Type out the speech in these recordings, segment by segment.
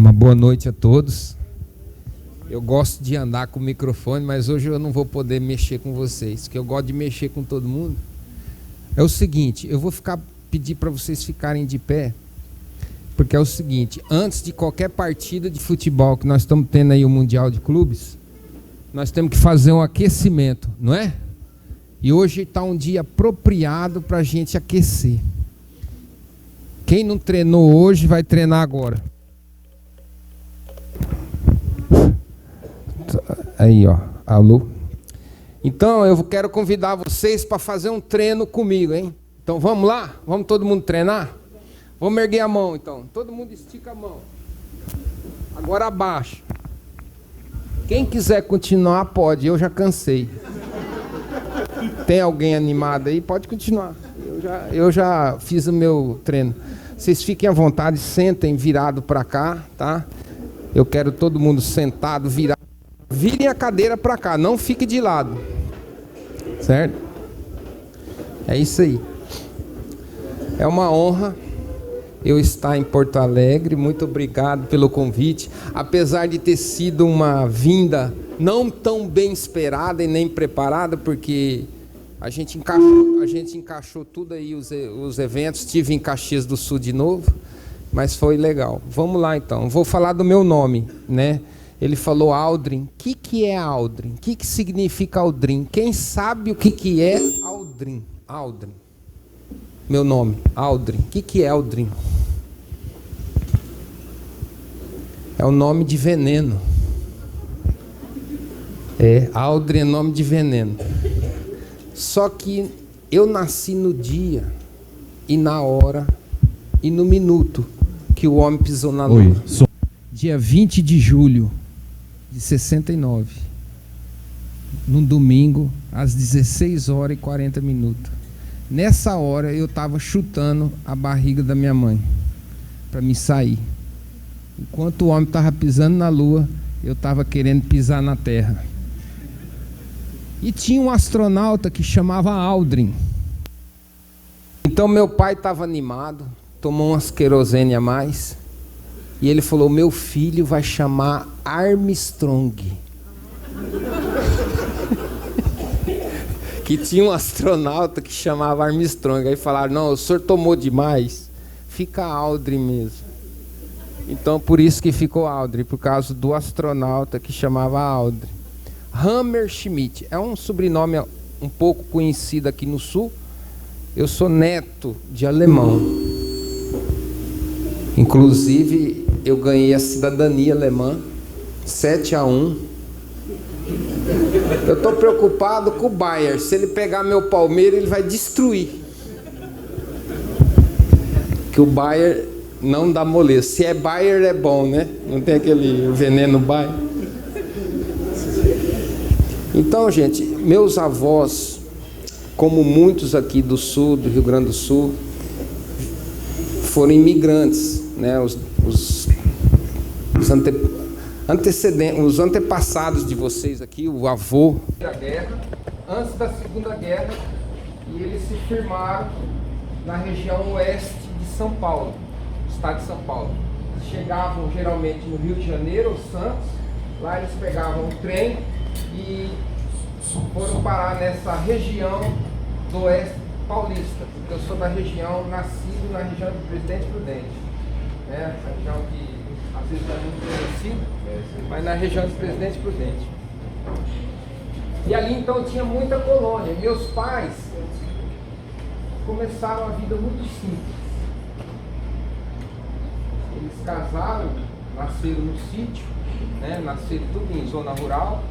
Uma boa noite a todos. Eu gosto de andar com o microfone, mas hoje eu não vou poder mexer com vocês, porque eu gosto de mexer com todo mundo. É o seguinte, eu vou pedir para vocês ficarem de pé, porque é o seguinte, antes de qualquer partida de futebol que nós estamos tendo aí o Mundial de Clubes, nós temos que fazer um aquecimento, não é? E hoje está um dia apropriado para a gente aquecer. Quem não treinou hoje vai treinar agora. Aí, ó, alô. Então eu quero convidar vocês para fazer um treino comigo, hein? Então vamos lá? Vamos todo mundo treinar? Vamos erguer a mão então. Todo mundo estica a mão. Agora abaixa. Quem quiser continuar pode, eu já cansei. Tem alguém animado aí? Pode continuar. Eu já fiz o meu treino. Vocês fiquem à vontade, sentem virado para cá, tá? Eu quero todo mundo sentado, virado. Virem a cadeira para cá, não fique de lado. Certo? É isso aí. É uma honra eu estar em Porto Alegre. Muito obrigado pelo convite. Apesar de ter sido uma vinda não tão bem esperada e nem preparada, porque a gente encaixou tudo aí, os eventos. Estive em Caxias do Sul de novo, mas foi legal. Vamos lá então. Vou falar do meu nome, né? Ele falou Aldrin. O que é Aldrin? O que significa Aldrin? Quem sabe o que é Aldrin? Aldrin. Meu nome, Aldrin. O que é Aldrin? É o nome de veneno. Aldrin é nome de veneno. Só que eu nasci no dia e na hora e no minuto que o homem pisou na lua. Dia 20 de julho de 69, num domingo, às 16 horas e 40 minutos. Nessa hora eu estava chutando a barriga da minha mãe para me sair. Enquanto o homem estava pisando na lua, eu estava querendo pisar na terra. E tinha um astronauta que chamava Aldrin. Então meu pai estava animado, tomou umas querosene a mais. E ele falou, meu filho vai chamar Armstrong. Que tinha um astronauta que chamava Armstrong. Aí falaram, não, o senhor tomou demais, fica Aldrin mesmo. Então por isso que ficou Aldrin, por causa do astronauta que chamava Aldrin. Hammerschmidt é um sobrenome um pouco conhecido aqui no Sul. Eu sou neto de alemão. Inclusive, eu ganhei a cidadania alemã, 7-1. Eu estou preocupado com o Bayern. Se ele pegar meu Palmeiras, ele vai destruir. Que o Bayern não dá moleza. Se é Bayern, é bom, né? Não tem aquele veneno Bayern. Então, gente, meus avós, como muitos aqui do Sul, do Rio Grande do Sul, foram imigrantes, né? Os antepassados de vocês aqui, o avô da guerra, antes da Segunda Guerra, e eles se firmaram na região oeste de São Paulo, estado de São Paulo. Chegavam geralmente no Rio de Janeiro ou Santos, lá eles pegavam um trem e foram parar nessa região do oeste paulista, porque eu sou da região, nascido na região do Presidente Prudente, né? A região que às vezes é muito conhecida, mas na região do Presidente Prudente. E ali então tinha muita colônia. Meus pais começaram a vida muito simples. Eles casaram, nasceram no sítio, né? Nasceram tudo em zona rural.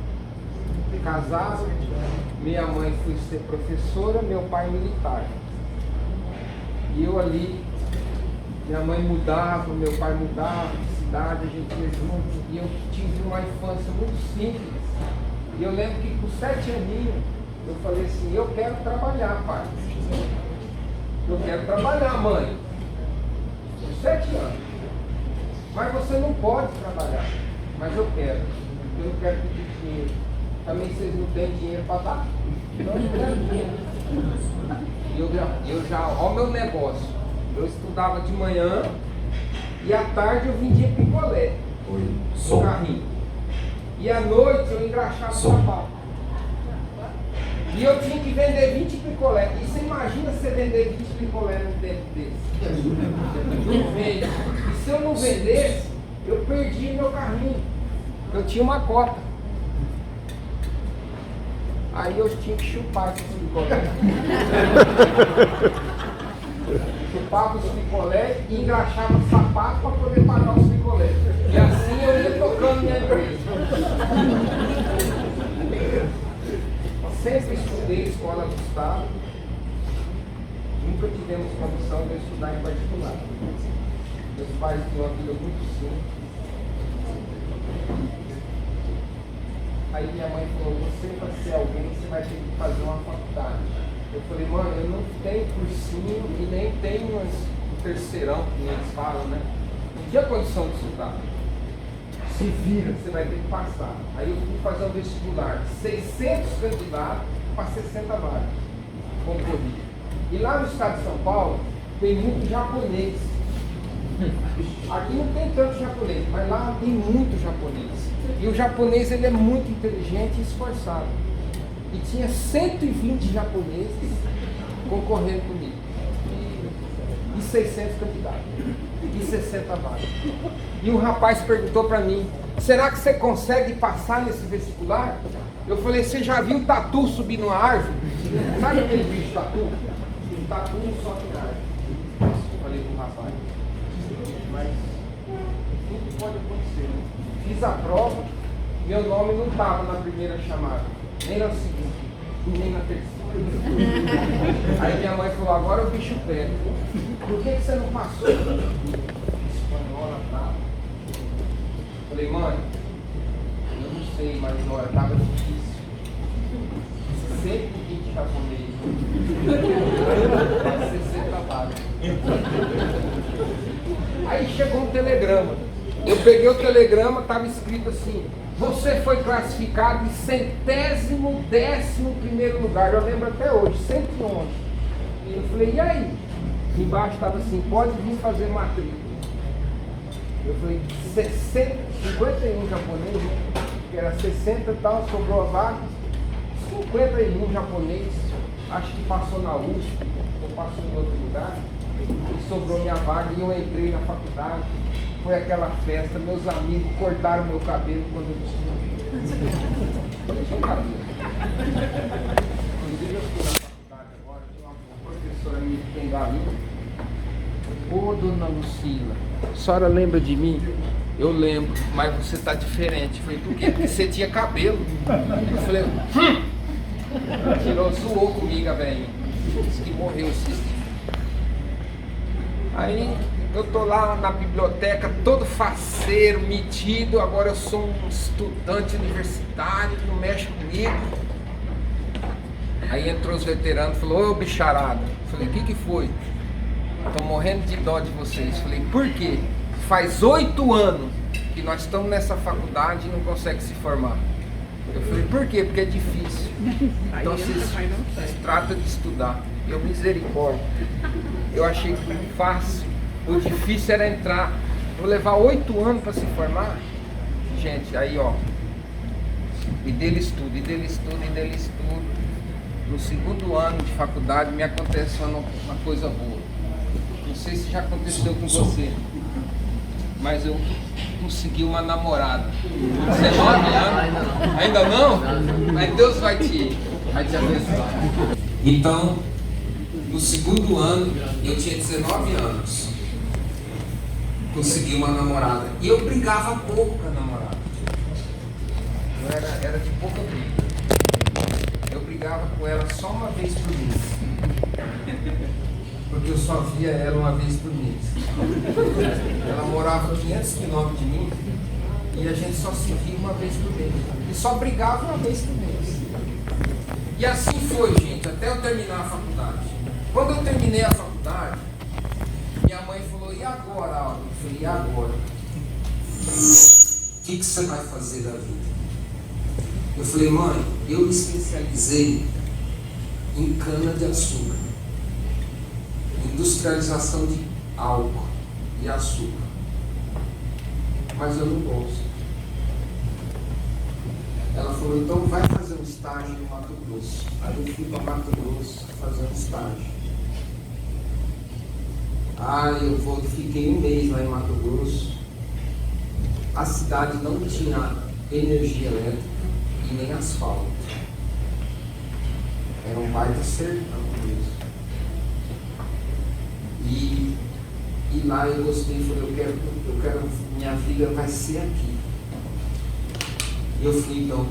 Casaram, minha mãe foi ser professora, meu pai militar. E eu ali, minha mãe mudava, meu pai mudava de cidade, a gente ia junto. E eu tive uma infância muito simples. E eu lembro que com 7 aninhos, eu falei assim, eu quero trabalhar, pai. Eu quero trabalhar, mãe. Com 7 anos. Mas você não pode trabalhar. Mas eu quero. Eu não quero pedir dinheiro. Também vocês não têm dinheiro para dar? Então eu quero dinheiro. Eu já, olha o meu negócio. Eu estudava de manhã e à tarde eu vendia picolé. no carrinho. E à noite eu engraxava o sapato. E eu tinha que vender 20 picolé. E você imagina você vender 20 picolé num tempo desse? Não vende. E se eu não vendesse, eu perdi meu carrinho. Eu tinha uma cota. Aí eu tinha que chupar esses picolé. Chupava os picolé e engraxava sapato para poder pagar os picolé. E assim eu ia tocando minha empresa. Sempre estudei escola do Estado. Nunca tivemos condição de estudar em particular. Meus pais tinham uma vida muito simples. Aí minha mãe falou, você para ser alguém, você vai ter que fazer uma faculdade. Eu falei, mãe, eu não tenho cursinho e nem tenho um terceirão, que eles falam, né? Não tinha condição de estudar. Se vira, você vai ter que passar. Aí eu fui fazer um vestibular, 600 candidatos para 60 vagas. Concorri. E lá no estado de São Paulo, tem muito japonês. Aqui não tem tanto japonês, mas lá tem muito japonês. E o japonês ele é muito inteligente e esforçado. E tinha 120 japoneses concorrendo comigo. E 600 candidatos. E 60 vagas. E um rapaz perguntou para mim, será que você consegue passar nesse vestibular? Eu falei, você já viu um tatu subir numa árvore? Sabe aquele bicho tatu? O tatu não sobe na árvore. Eu falei pro rapaz. Mas tudo pode acontecer, né? Fiz a prova, meu nome não estava na primeira chamada, nem na segunda, e nem na terceira. Aí minha mãe falou, agora o bicho pega. Por que você não passou? Espanhola, tá? Falei, mãe, eu não sei, mas olha, estava difícil. 120 japoneses. 60 vagas. Aí chegou um telegrama. Eu peguei o telegrama, estava escrito assim, você foi classificado em 111º lugar, eu lembro até hoje, 111. Eu falei, e aí? Embaixo estava assim, pode vir fazer matrícula. Eu falei, 51 japoneses, que era 60 e tal, sobrou a vaga, 51 japoneses, acho que passou na USP, ou passou em outro lugar, e sobrou minha vaga e eu entrei na faculdade. Foi aquela festa, meus amigos cortaram meu cabelo quando eu tinha cabelo. Inclusive eu fui na faculdade agora, tinha uma professora minha que tem galinha. Ô dona Lucila, a senhora lembra de mim? Eu lembro, mas você tá diferente. Eu falei, por quê? Porque você tinha cabelo. Eu falei, tirou, zoou comigo a velhinha. Disse que morreu esses dias. Aí eu tô lá na biblioteca, todo faceiro, metido, agora eu sou um estudante universitário, não mexe comigo. Aí entrou os veteranos e falou, ô bicharada. Eu falei, o que foi? Tô morrendo de dó de vocês. Eu falei, por quê? Faz 8 anos que nós estamos nessa faculdade e não consegue se formar. Eu falei, por quê? Porque é difícil. Então se trata de estudar. Eu misericórdia. Eu achei que foi fácil. O difícil era entrar. Vou levar 8 anos para se formar. Gente, aí ó. E dele estudo, e dele estudo, e dele estudo. No segundo ano de faculdade me aconteceu uma coisa boa. Não sei se já aconteceu com você. Mas eu consegui uma namorada. 19 anos. Ainda não? Mas Deus vai te abençoar. Então, no segundo ano, eu tinha 19 anos. Consegui uma namorada. E eu brigava pouco com a namorada. Era de pouca briga. Eu brigava com ela só uma vez por mês. Porque eu só via ela uma vez por mês. Ela morava 500 quilômetros de mim e a gente só se via uma vez por mês. E só brigava uma vez por mês. E assim foi, gente, até eu terminar a faculdade. Quando eu terminei a faculdade, minha mãe falou, e agora, Aldo? Eu falei, e agora? O que você vai fazer da vida? Eu falei, mãe, eu me especializei em cana-de-açúcar. Industrialização de álcool e açúcar. mas eu não gosto. Ela falou, então vai fazer um estágio no Mato Grosso. Aí eu fui para Mato Grosso fazer um estágio. Fiquei um mês lá em Mato Grosso. A cidade não tinha energia elétrica e nem asfalto. Era um baita sertão mesmo. E lá eu gostei, falei, eu quero, minha vida vai ser aqui. E eu fui então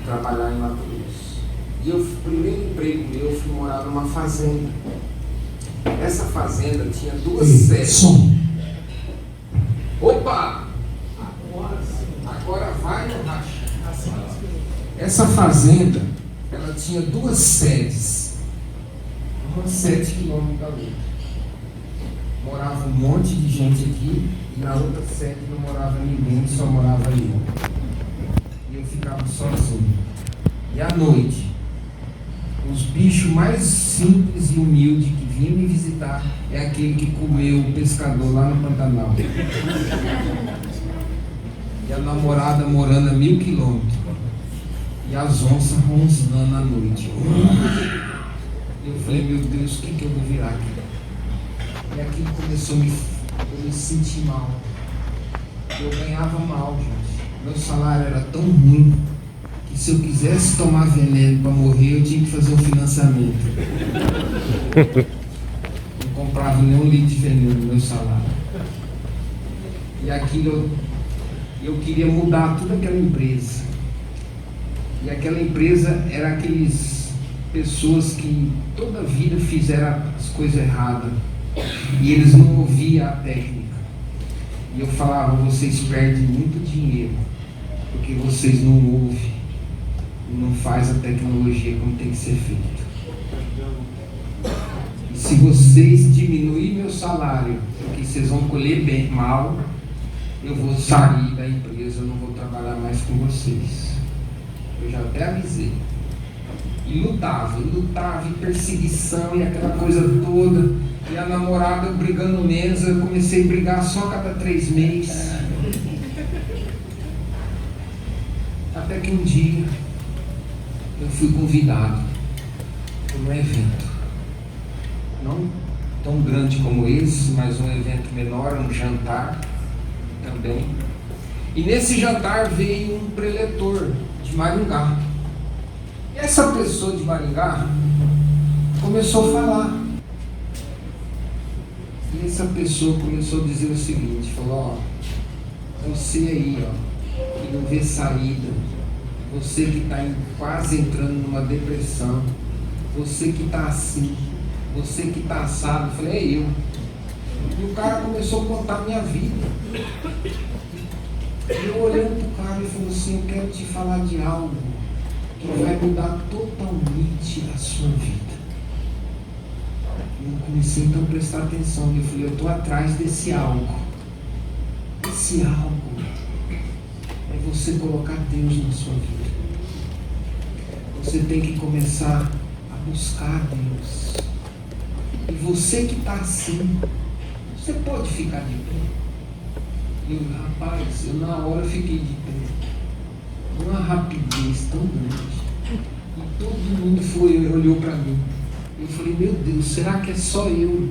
trabalhar em Mato Grosso. E o primeiro emprego meu, eu fui morar numa fazenda. Essa fazenda tinha duas sedes. Opa! Agora vai no racha. Essa fazenda, ela tinha duas sedes. Uma 7 quilômetros da outra. Morava um monte de gente aqui, e na outra sede não morava ninguém, só morava eu. E eu ficava sozinho. E à noite, os bichos mais simples e humildes que vinham me visitar é aquele que comeu o pescador lá no Pantanal. E a namorada morando a 1000 quilômetros. E as onças rosnando à noite. Eu falei, meu Deus, o que eu vou virar aqui? E aquilo começou a me sentir mal. Eu ganhava mal, gente. Meu salário era tão ruim que se eu quisesse tomar veneno para morrer, eu tinha que fazer um financiamento. Não comprava nem um litro de veneno no meu salário. E aquilo, eu queria mudar toda aquela empresa. E aquela empresa era aqueles pessoas que toda a vida fizeram as coisas erradas. E eles não ouviam a técnica. E eu falava, vocês perdem muito dinheiro, porque vocês não ouvem e não fazem a tecnologia como tem que ser feita. E se vocês diminuírem meu salário, porque vocês vão colher bem mal, eu vou sair da empresa, eu não vou trabalhar mais com vocês. Eu já até avisei. E lutava, e perseguição, e aquela coisa toda. E a namorada brigando menos, eu comecei a brigar só a cada 3 meses. Até que um dia eu fui convidado para um evento. Não tão grande como esse, mas um evento menor, um jantar também. E nesse jantar veio um preletor de Maringá. E essa pessoa de Maringá começou a falar. E essa pessoa começou a dizer o seguinte, falou, você aí, que não vê saída, você que está quase entrando numa depressão, você que está assim, você que está assado, eu falei, é eu. E o cara começou a contar a minha vida. E eu olhando para o cara e falou assim, eu quero te falar de algo que vai mudar totalmente a sua vida. Eu comecei então a prestar atenção. Eu falei, eu estou atrás desse algo. Esse algo é você colocar Deus na sua vida. Você tem que começar a buscar Deus. E você que está assim, você pode ficar de pé. E eu, rapaz, eu na hora fiquei de pé. Uma rapidez tão grande. E todo mundo olhou para mim. Eu falei, meu Deus, será que é só eu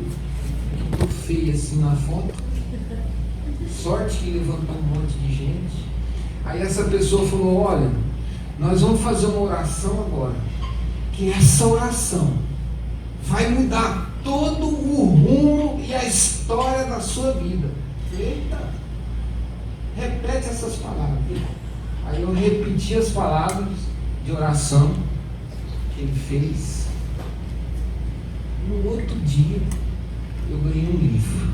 que estou feia assim na foto? Sorte que levantou um monte de gente. Aí essa pessoa falou, olha, nós vamos fazer uma oração agora, que essa oração vai mudar todo o rumo e a história da sua vida. Eita, repete essas palavras. Aí eu repeti as palavras de oração que ele fez. No outro dia, eu ganhei um livro.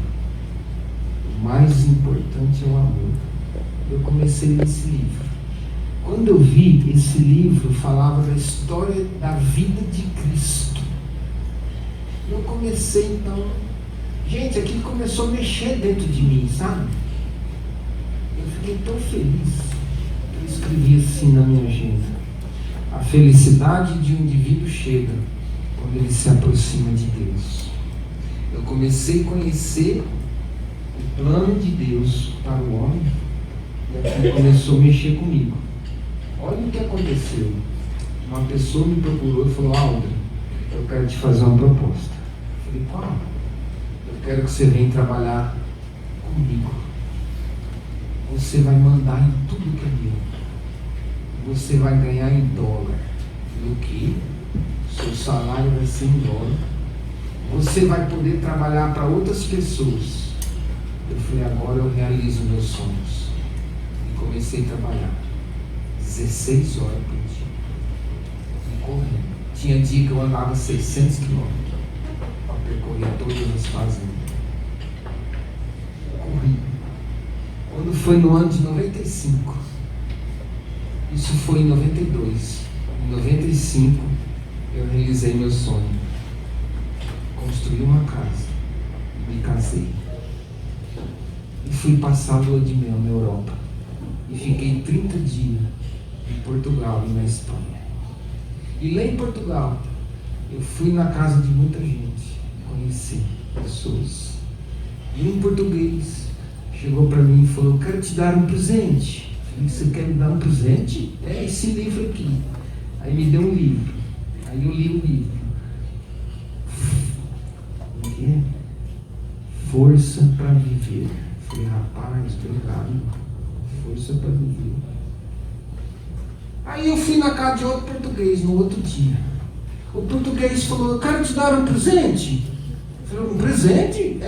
O mais importante é o amor. Eu comecei nesse livro. Quando eu vi, esse livro falava da história da vida de Cristo. Eu comecei então... Gente, aquilo começou a mexer dentro de mim, sabe? Eu fiquei tão feliz. Eu escrevi assim na minha agenda. A felicidade de um indivíduo chega quando ele se aproxima de Deus. Eu comecei a conhecer o plano de Deus para o homem E aquilo começou a mexer comigo. Olha o que aconteceu. Uma pessoa me procurou e falou: Aldo, eu quero te fazer uma proposta. Eu falei: qual? Eu quero que você venha trabalhar comigo. Você vai mandar em tudo que é meu. Você vai ganhar em dólar. O quê? Seu salário vai ser em dólar. Você vai poder trabalhar para outras pessoas. Eu falei: agora eu realizo meus sonhos. E comecei a trabalhar 16 horas por dia. E correndo. Tinha dia que eu andava 600 quilômetros para percorrer todas as fazendas. Corri. Quando foi no ano de 95, isso foi em 92. Em 95 eu realizei meu sonho. Construí uma casa e me casei. E fui passar a lua de mel na Europa. E fiquei 30 dias em Portugal e na Espanha. E lá em Portugal eu fui na casa de muita gente, conheci pessoas. E um português chegou para mim e falou: eu quero te dar um presente. Eu falei: você quer me dar um presente? É esse livro aqui. Aí me deu um livro. Aí eu li o livro. Força para viver. Eu falei: rapaz, obrigado. Força para viver. Aí eu fui na casa de outro português no outro dia. O português falou: eu quero te dar um presente. Eu falei: um presente?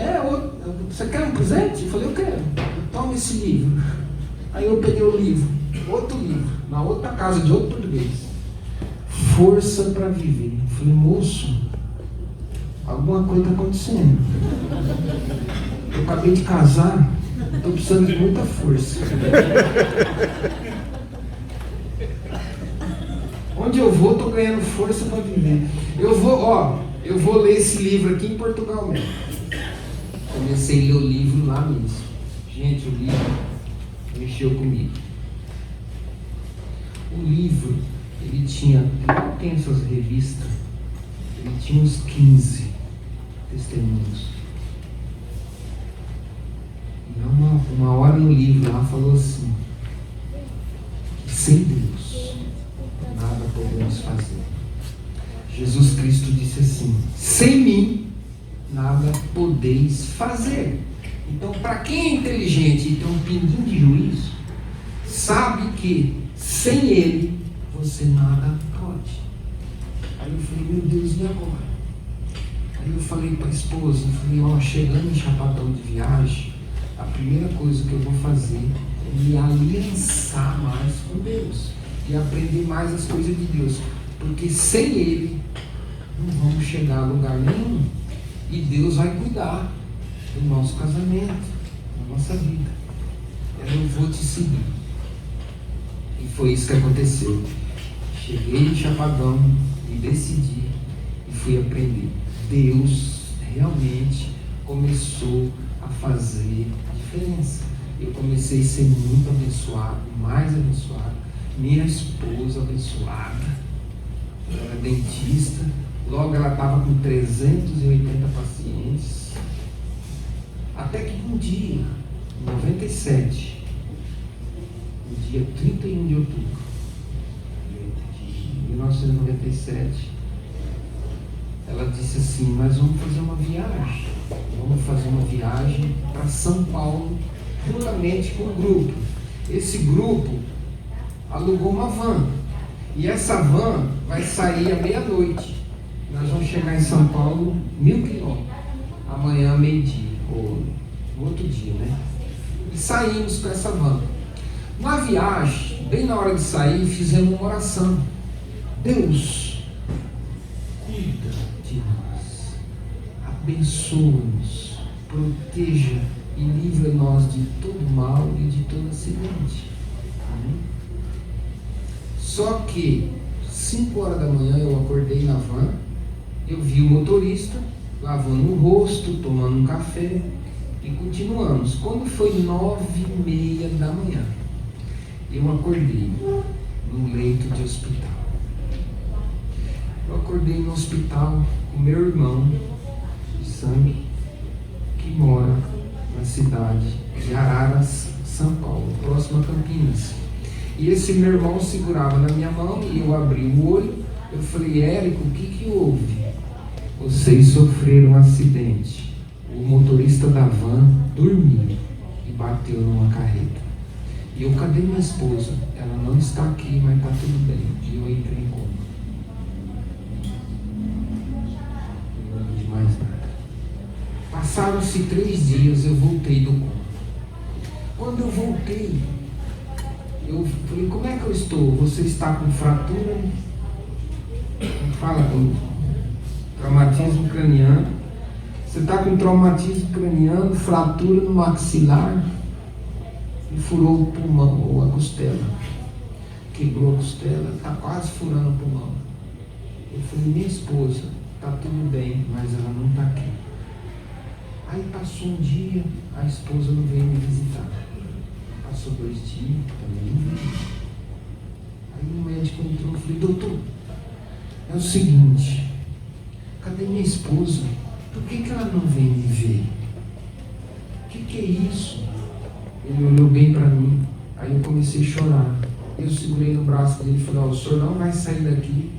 Você quer um presente? Eu falei: eu quero. Toma esse livro. Aí eu peguei o livro, outro livro, na outra casa de outro português. Força para viver. Eu falei: moço, alguma coisa está acontecendo. Eu acabei de casar, estou precisando de muita força. Onde eu vou, estou ganhando força para viver. Eu vou ler esse livro aqui em Portugal mesmo. Comecei a ler o livro lá mesmo. Gente, o livro mexeu comigo. O livro, ele tinha, não tem essas revistas, ele tinha uns 15 testemunhos. E uma hora no livro lá falou assim: que sem Deus nada podemos fazer. Jesus Cristo disse assim: sem mim nada podeis fazer. Então, para quem é inteligente e tem um pinguinho de juízo, sabe que sem Ele você nada pode. Aí eu falei: meu Deus, e agora? Aí eu falei para a esposa, eu falei: chegando em Chapadão de viagem, a primeira coisa que eu vou fazer é me aliançar mais com Deus e aprender mais as coisas de Deus, porque sem Ele não vamos chegar a lugar nenhum. E Deus vai cuidar do nosso casamento, da nossa vida. Eu vou te seguir. E foi isso que aconteceu. Cheguei em Chapadão e decidi e fui aprender. Deus realmente começou a fazer a diferença. Eu comecei a ser muito abençoado, mais abençoado. Minha esposa abençoada. Ela era dentista. Logo ela estava com 380 pacientes. Até que um dia, em 97, no dia 31 de outubro de 1997, ela disse assim: nós vamos fazer uma viagem. Vamos fazer uma viagem para São Paulo, juntamente com o grupo. Esse grupo alugou uma van. E essa van vai sair à meia-noite. Nós vamos chegar em São Paulo 1000 quilômetros. Amanhã, meio-dia, ou no outro dia, né? E saímos com essa van. Na viagem, bem na hora de sair, fizemos uma oração. Deus, cuida de nós, abençoa-nos, proteja e livra-nos de todo mal e de todo acidente. Amém? Só que 5 horas da manhã eu acordei na van, eu vi o motorista lavando o rosto, tomando um café e continuamos. Quando foi 9h30 da manhã, eu acordei no leito de hospital. Eu acordei no hospital com meu irmão de sangue, que mora na cidade de Araras, São Paulo, próximo a Campinas. E esse meu irmão segurava na minha mão e eu abri o olho. Eu falei: Érico, o que houve? Vocês sofreram um acidente. O motorista da van dormiu e bateu numa carreta. E eu: cadê minha esposa? Ela não está aqui, mas está tudo bem. E eu entrei em coma. Não lembro de mais nada. Passaram-se 3 dias, eu voltei do coma. Quando eu voltei, eu falei: como é que eu estou? Você está com fratura? Fala, com traumatismo craniano. Você está com traumatismo craniano, fratura no maxilar e furou o pulmão ou a costela. Quebrou a costela, está quase furando o pulmão. Eu falei: minha esposa, está tudo bem, mas ela não está aqui. Aí passou um dia, a esposa não veio me visitar. Passou 2 dias, também não veio. Aí o médico entrou e falei: doutor, é o seguinte, cadê minha esposa? Por que ela não vem me ver? O que é isso? Ele olhou bem para mim, aí eu comecei a chorar. Eu segurei no braço dele e falei: o senhor não vai sair daqui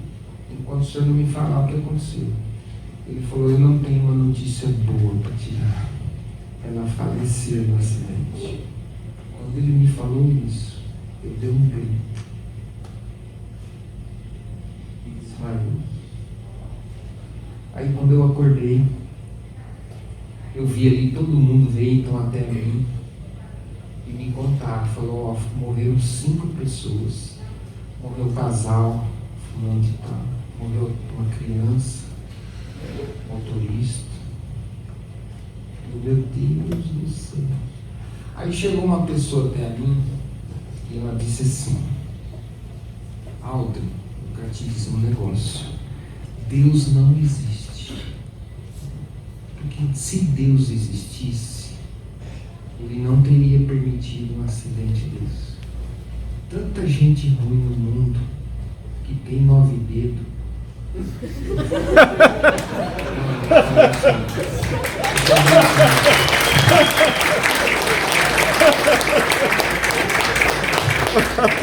enquanto o senhor não me falar o que aconteceu. Ele falou: eu não tenho uma notícia boa para te dar. Ela faleceu no acidente. Quando ele me falou isso, eu dei um grito e desmaiou. Aí quando eu acordei, eu vi ali todo mundo veio então até mim e me contaram. Falou: morreram 5 pessoas. Morreu o casal, fulano de tal. Morreu uma criança, motorista. Meu Deus do céu. Aí chegou uma pessoa até a mim e ela disse assim: Aldo, eu quero te dizer um negócio. Deus não existe. Porque se Deus existisse, Ele não teria permitido um acidente desse. Tanta gente ruim no mundo que tem 9 dedos.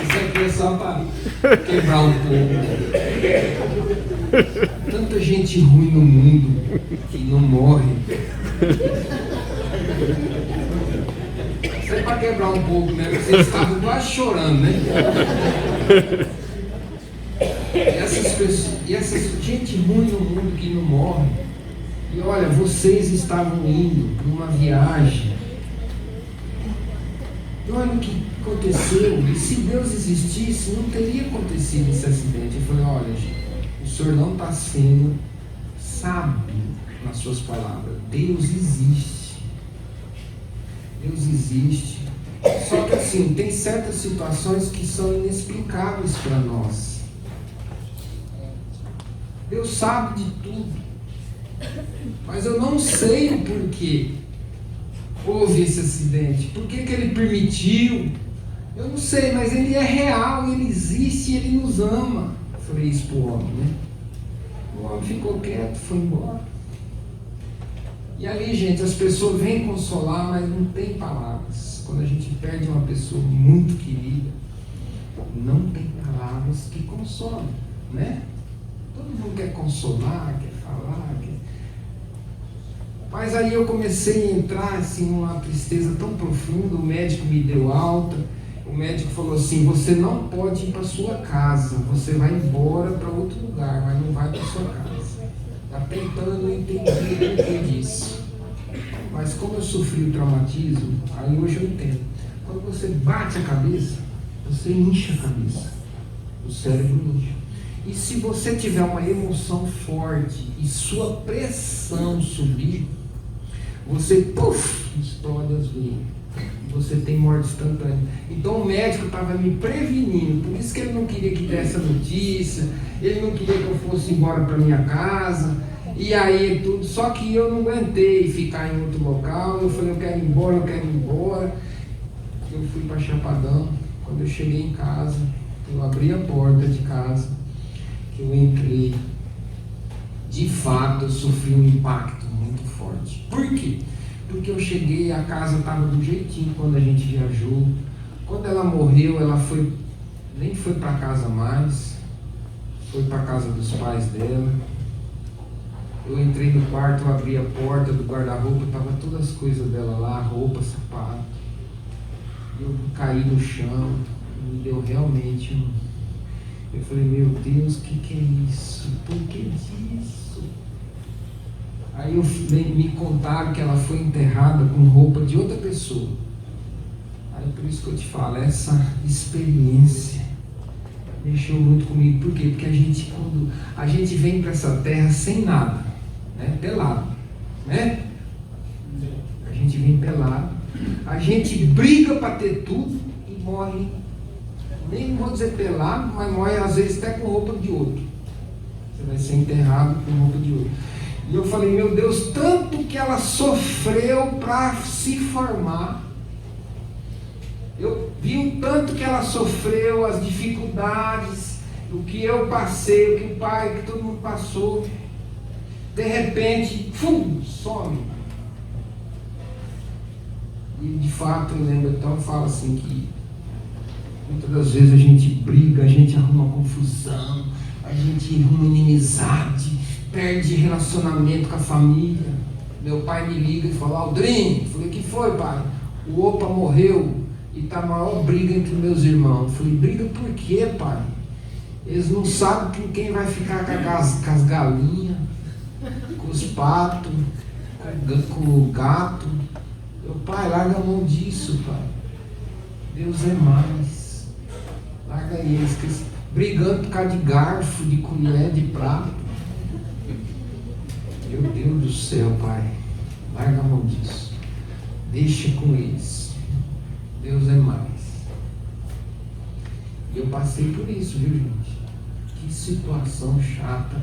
Isso aqui é só para quebrar um pouco. Tanta gente ruim no mundo que não morre. Isso é para quebrar um pouco, né? Vocês estavam quase chorando, né? E essas gente ruim no mundo que não morre. E olha, vocês estavam indo numa viagem. E olha o que aconteceu. E se Deus existisse, não teria acontecido esse acidente. Eu falei: olha, gente, o senhor não está sendo sábio nas suas palavras. Deus existe. Deus existe. Só que assim, tem certas situações que são inexplicáveis para nós. Deus sabe de tudo, mas eu não sei o porquê houve esse acidente, por que Ele permitiu, eu não sei, mas Ele é real, Ele existe e Ele nos ama. Eu falei isso para o homem, né? O homem ficou quieto, foi embora. E ali, gente, as pessoas vêm consolar, mas não tem palavras. Quando a gente perde uma pessoa muito querida, não tem palavras que consolam, né? Todo mundo quer consolar, quer falar, Mas aí eu comecei a entrar assim, numa tristeza tão profunda. O médico me deu alta. O médico falou assim: você não pode ir para sua casa, você vai embora para outro lugar, mas não vai para sua casa. Até então eu não entendi o que disso. Mas como eu sofri o traumatismo, aí hoje eu entendo. Quando você bate a cabeça, você incha a cabeça. O cérebro incha. E se você tiver uma emoção forte e sua pressão subir, você, estoura as veias. Você tem morte instantânea. Então o médico estava me prevenindo, por isso que ele não queria que desse a notícia, ele não queria que eu fosse embora para minha casa, e aí tudo. Só que eu não aguentei ficar em outro local. Eu falei: eu quero ir embora, eu quero ir embora. Eu fui para Chapadão. Quando eu cheguei em casa, eu abri a porta de casa, que eu entrei, de fato eu sofri um impacto muito forte. Por quê? porque eu cheguei, a casa estava do jeitinho quando a gente viajou. Quando ela morreu, ela nem foi para casa mais, foi para casa dos pais dela. Eu entrei no quarto, eu abri a porta do guarda-roupa, tava todas as coisas dela lá, roupa, sapato. Eu caí no chão, me deu realmente um... Eu falei, meu Deus, o que é isso? Por que disso? Aí me contaram que ela foi enterrada com roupa de outra pessoa. Aí por isso que eu te falo, essa experiência mexeu muito comigo. Por quê? Porque quando a gente vem para essa terra sem nada, né? Pelado, né? A gente vem pelado, a gente briga para ter tudo e morre, nem vou dizer pelado, mas morre às vezes até com roupa de outro. Você vai ser enterrado com roupa de outro. E eu falei, meu Deus, tanto que ela sofreu para se formar. Eu vi o tanto que ela sofreu, as dificuldades, o que eu passei, o que o pai, que todo mundo passou. De repente, some. E de fato, eu lembro, então fala assim que muitas das vezes a gente briga, a gente arruma confusão, a gente arruma inimizade, perde relacionamento com a família. Meu pai me liga e fala, Aldrinho, falei, o que foi, pai? O Opa morreu e está a maior briga entre meus irmãos. Falei, briga por quê, pai? Eles não sabem quem vai ficar com as galinhas, com os patos, com o gato. Meu pai, larga a mão disso, pai. Deus é mais. Larga eles, brigando por causa de garfo, de colher, de prato. Meu Deus do céu, pai. Larga a mão disso. Deixa com eles. Deus é mais. E eu passei por isso, viu, gente? Que situação chata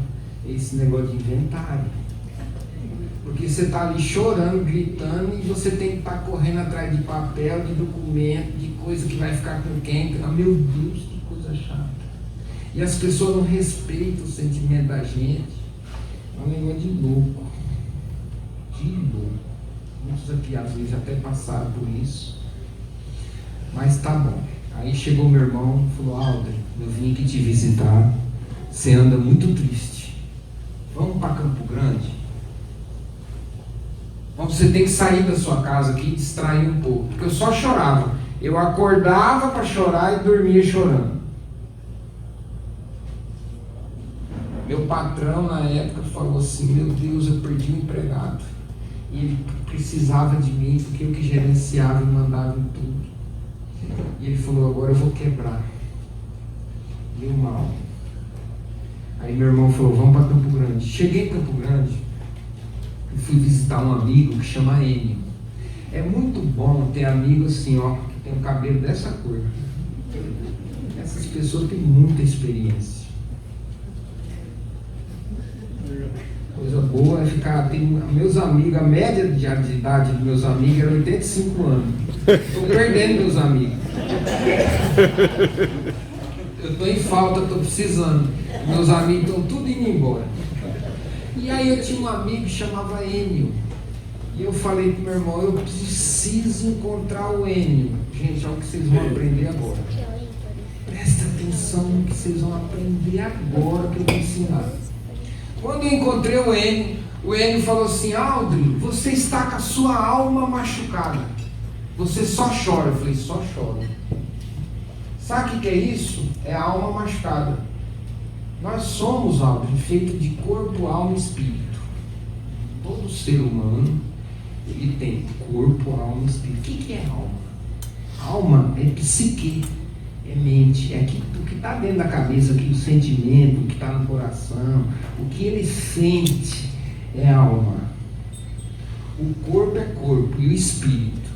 esse negócio de inventário. Porque você está ali chorando, gritando, e você tem que estar correndo atrás de papel, de documento, de coisa que vai ficar com quem. Ah, meu Deus, que coisa chata. E as pessoas não respeitam o sentimento da gente. É um negócio de louco. De louco. Muitos aqui às vezes até passaram por isso. Mas tá bom. Aí chegou meu irmão e falou, Alder, eu vim aqui te visitar. Você anda muito triste. Vamos para Campo Grande? Você tem que sair da sua casa aqui e distrair um pouco. Porque eu só chorava. Eu acordava para chorar e dormia chorando. Meu patrão na época falou assim, meu Deus, eu perdi o empregado. E ele precisava de mim porque eu que gerenciava e mandava em tudo. E ele falou, agora eu vou quebrar. E eu mal. Aí meu irmão falou, vamos para Campo Grande. Cheguei em Campo Grande e fui visitar um amigo que chama Enio. É muito bom ter amigo assim, ó, que tem um cabelo dessa cor. Essas pessoas têm muita experiência. Coisa boa é ficar. Meus amigos, a média de idade dos meus amigos era 85 anos. Estou perdendo meus amigos. Eu estou em falta, estou precisando. Meus amigos estão tudo indo embora. E aí eu tinha um amigo que chamava Enio. E eu falei para o meu irmão, eu preciso encontrar o Enio. Gente, olha o que vocês vão aprender agora. Presta atenção no que vocês vão aprender agora que eu vou ensinar. Quando eu encontrei o Enio falou assim, Aldrin, você está com a sua alma machucada. Você só chora. Eu falei, só choro. Sabe o que é isso? É a alma machucada. Nós somos, Aldrin, feito de corpo, alma e espírito. Todo ser humano, ele tem corpo, alma e espírito. O que é alma? Alma é psique, é mente, é o que está dentro da cabeça, o sentimento, o que está no coração, o que ele sente é alma. O corpo é corpo e o espírito.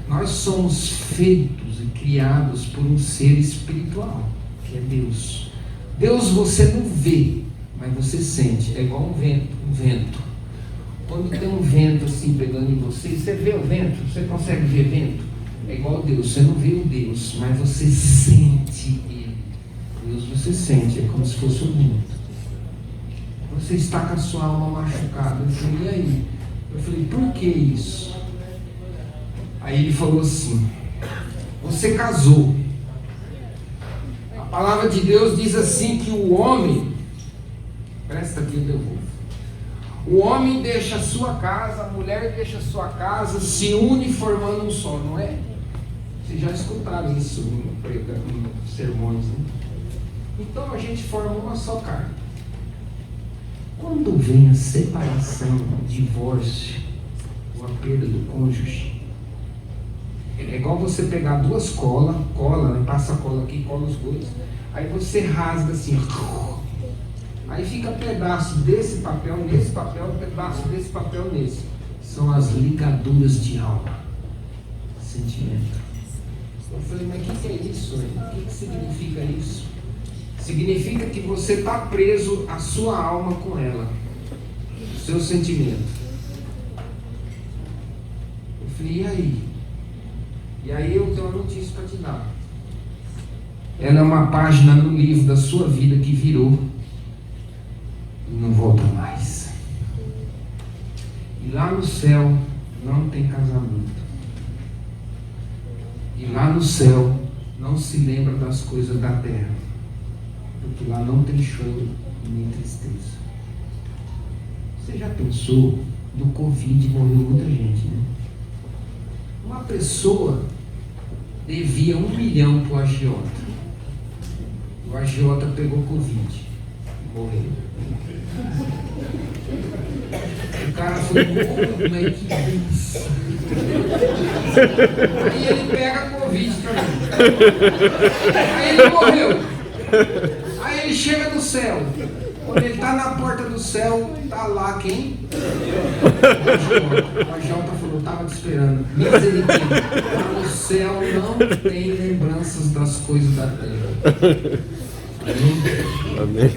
Nós somos feitos e criados por um ser espiritual, que é Deus. Deus você não vê, mas você sente. É igual um vento. Quando tem um vento assim pegando em você, você vê o vento? Você consegue ver vento? É igual Deus, você não vê o Deus, mas você sente Ele. Deus você sente, é como se fosse um vento. Você está com a sua alma machucada. Eu falei, e aí? Eu falei, por que isso? Aí ele falou assim: você casou. A palavra de Deus diz assim que o homem, presta aqui, eu devolvo. O homem deixa a sua casa, a mulher deixa a sua casa, se une formando um só, não é? Vocês já escutaram isso em sermões, né? Então a gente forma uma só carne. Quando vem a separação, o divórcio, ou a perda do cônjuge, é igual você pegar duas colas, né? Passa a cola aqui, cola os dois, aí você rasga assim, aí fica pedaço desse papel nesse papel, pedaço desse papel nesse. São as ligaduras de alma, sentimento. Eu falei, mas o que é isso? O que significa isso? Significa que você está preso à sua alma com ela, o seu sentimento. Eu falei, e aí? E aí eu tenho uma notícia para te dar. Ela é uma página no livro da sua vida que virou e não volta mais. E lá no céu não tem casamento. E lá no céu não se lembra das coisas da terra. Porque lá não tem choro nem tristeza. Você já pensou? Do Covid morreu muita gente, né? Uma pessoa devia 1 milhão para o agiota. O agiota pegou Covid e morreu. O cara foi como é que é isso? Aí ele pega Covid também. Aí ele morreu. Aí ele chega no céu. Quando ele está na porta do céu, está lá quem? O agiota falou, estava te esperando. Misericórdia. Lá no céu não tem lembranças das coisas da terra. Amém.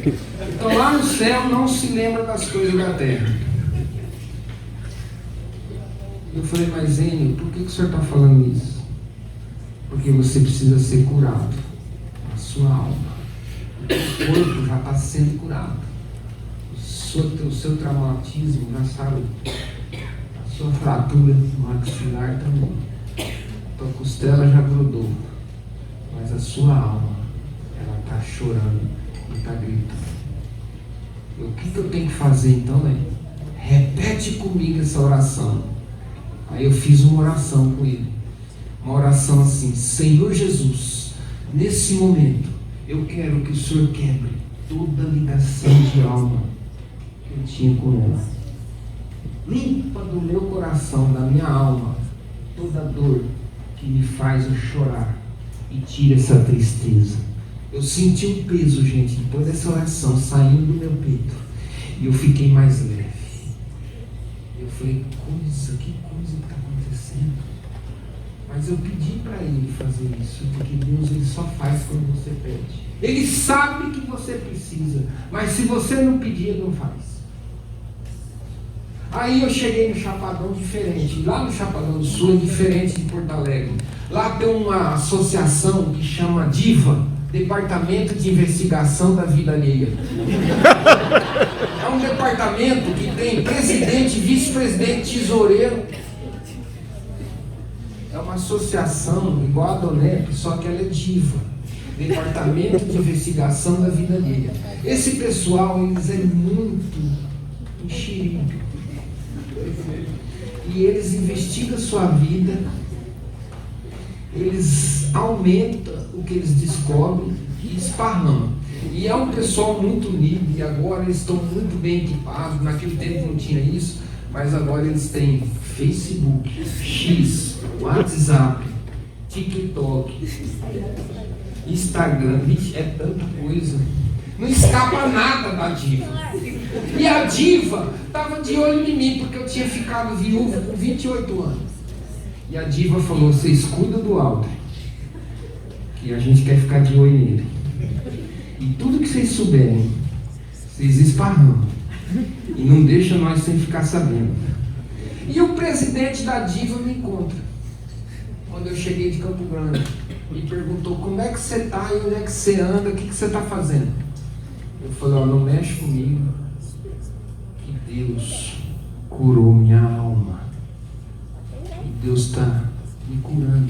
Então lá no céu não se lembra das coisas da terra. Eu falei, mas Enio, por que o senhor está falando isso? Porque você precisa ser curado. A sua alma. O corpo já está sendo curado. O seu traumatismo já sarou. A sua fratura maxilar também. A tua costela já grudou. Mas a sua alma, ela está chorando e está gritando. O que eu tenho que fazer então, né? Repete comigo essa oração. Aí eu fiz uma oração com ele. Uma oração assim: Senhor Jesus, nesse momento eu quero que o Senhor quebre toda ligação de alma que eu tinha com ela. Limpa do meu coração, da minha alma, toda dor que me faz eu chorar e tira essa tristeza. Eu senti um peso, gente, depois dessa oração saindo do meu peito, e eu fiquei mais leve. Eu falei, que coisa que está acontecendo? Mas eu pedi para ele fazer isso, porque Deus ele só faz quando você pede. Ele sabe que você precisa, mas se você não pedir, ele não faz. Aí eu cheguei no Chapadão diferente. Lá no Chapadão do Sul é diferente de Porto Alegre. Lá tem uma associação que chama DIVA, Departamento de Investigação da Vida Alheia. É um departamento que tem presidente, vice-presidente, tesoureiro. É uma associação igual a Donep, só que ela é DIVA, Departamento de Investigação da Vida Alheia. Esse pessoal, eles é muito enxerido. E eles investigam a sua vida, eles aumentam o que eles descobrem e esparramam. E é um pessoal muito unido, e agora eles estão muito bem equipados. Naquele tempo não tinha isso, mas agora eles têm Facebook, X, WhatsApp, TikTok, Instagram. Vixe, é tanta coisa. Não escapa nada da diva. E a diva estava de olho em mim, porque eu tinha ficado viúvo com 28 anos. E a diva falou, vocês cuidam do Aldo, que a gente quer ficar de olho nele. E tudo que vocês souberem, vocês esparramam. E não deixam nós sem ficar sabendo. E o presidente da diva me encontra, quando eu cheguei de Campo Grande. Me perguntou, como é que você está e onde é que você anda, o que você está fazendo? Eu falei, ó, não mexe comigo, que Deus curou minha alma. E Deus está me curando.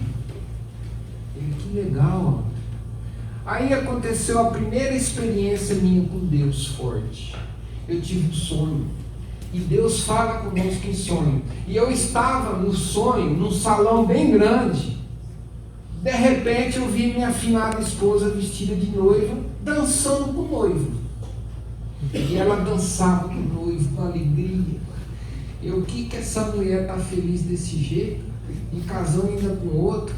Ele, que legal. Aí aconteceu a primeira experiência minha com Deus forte. Eu tive um sonho. E Deus fala conosco em sonho. E eu estava no sonho, num salão bem grande. De repente eu vi minha afinada esposa vestida de noiva, dançando com o noivo. E ela dançava com o noivo com alegria. Eu, o que essa mulher está feliz desse jeito? E casando ainda com outro.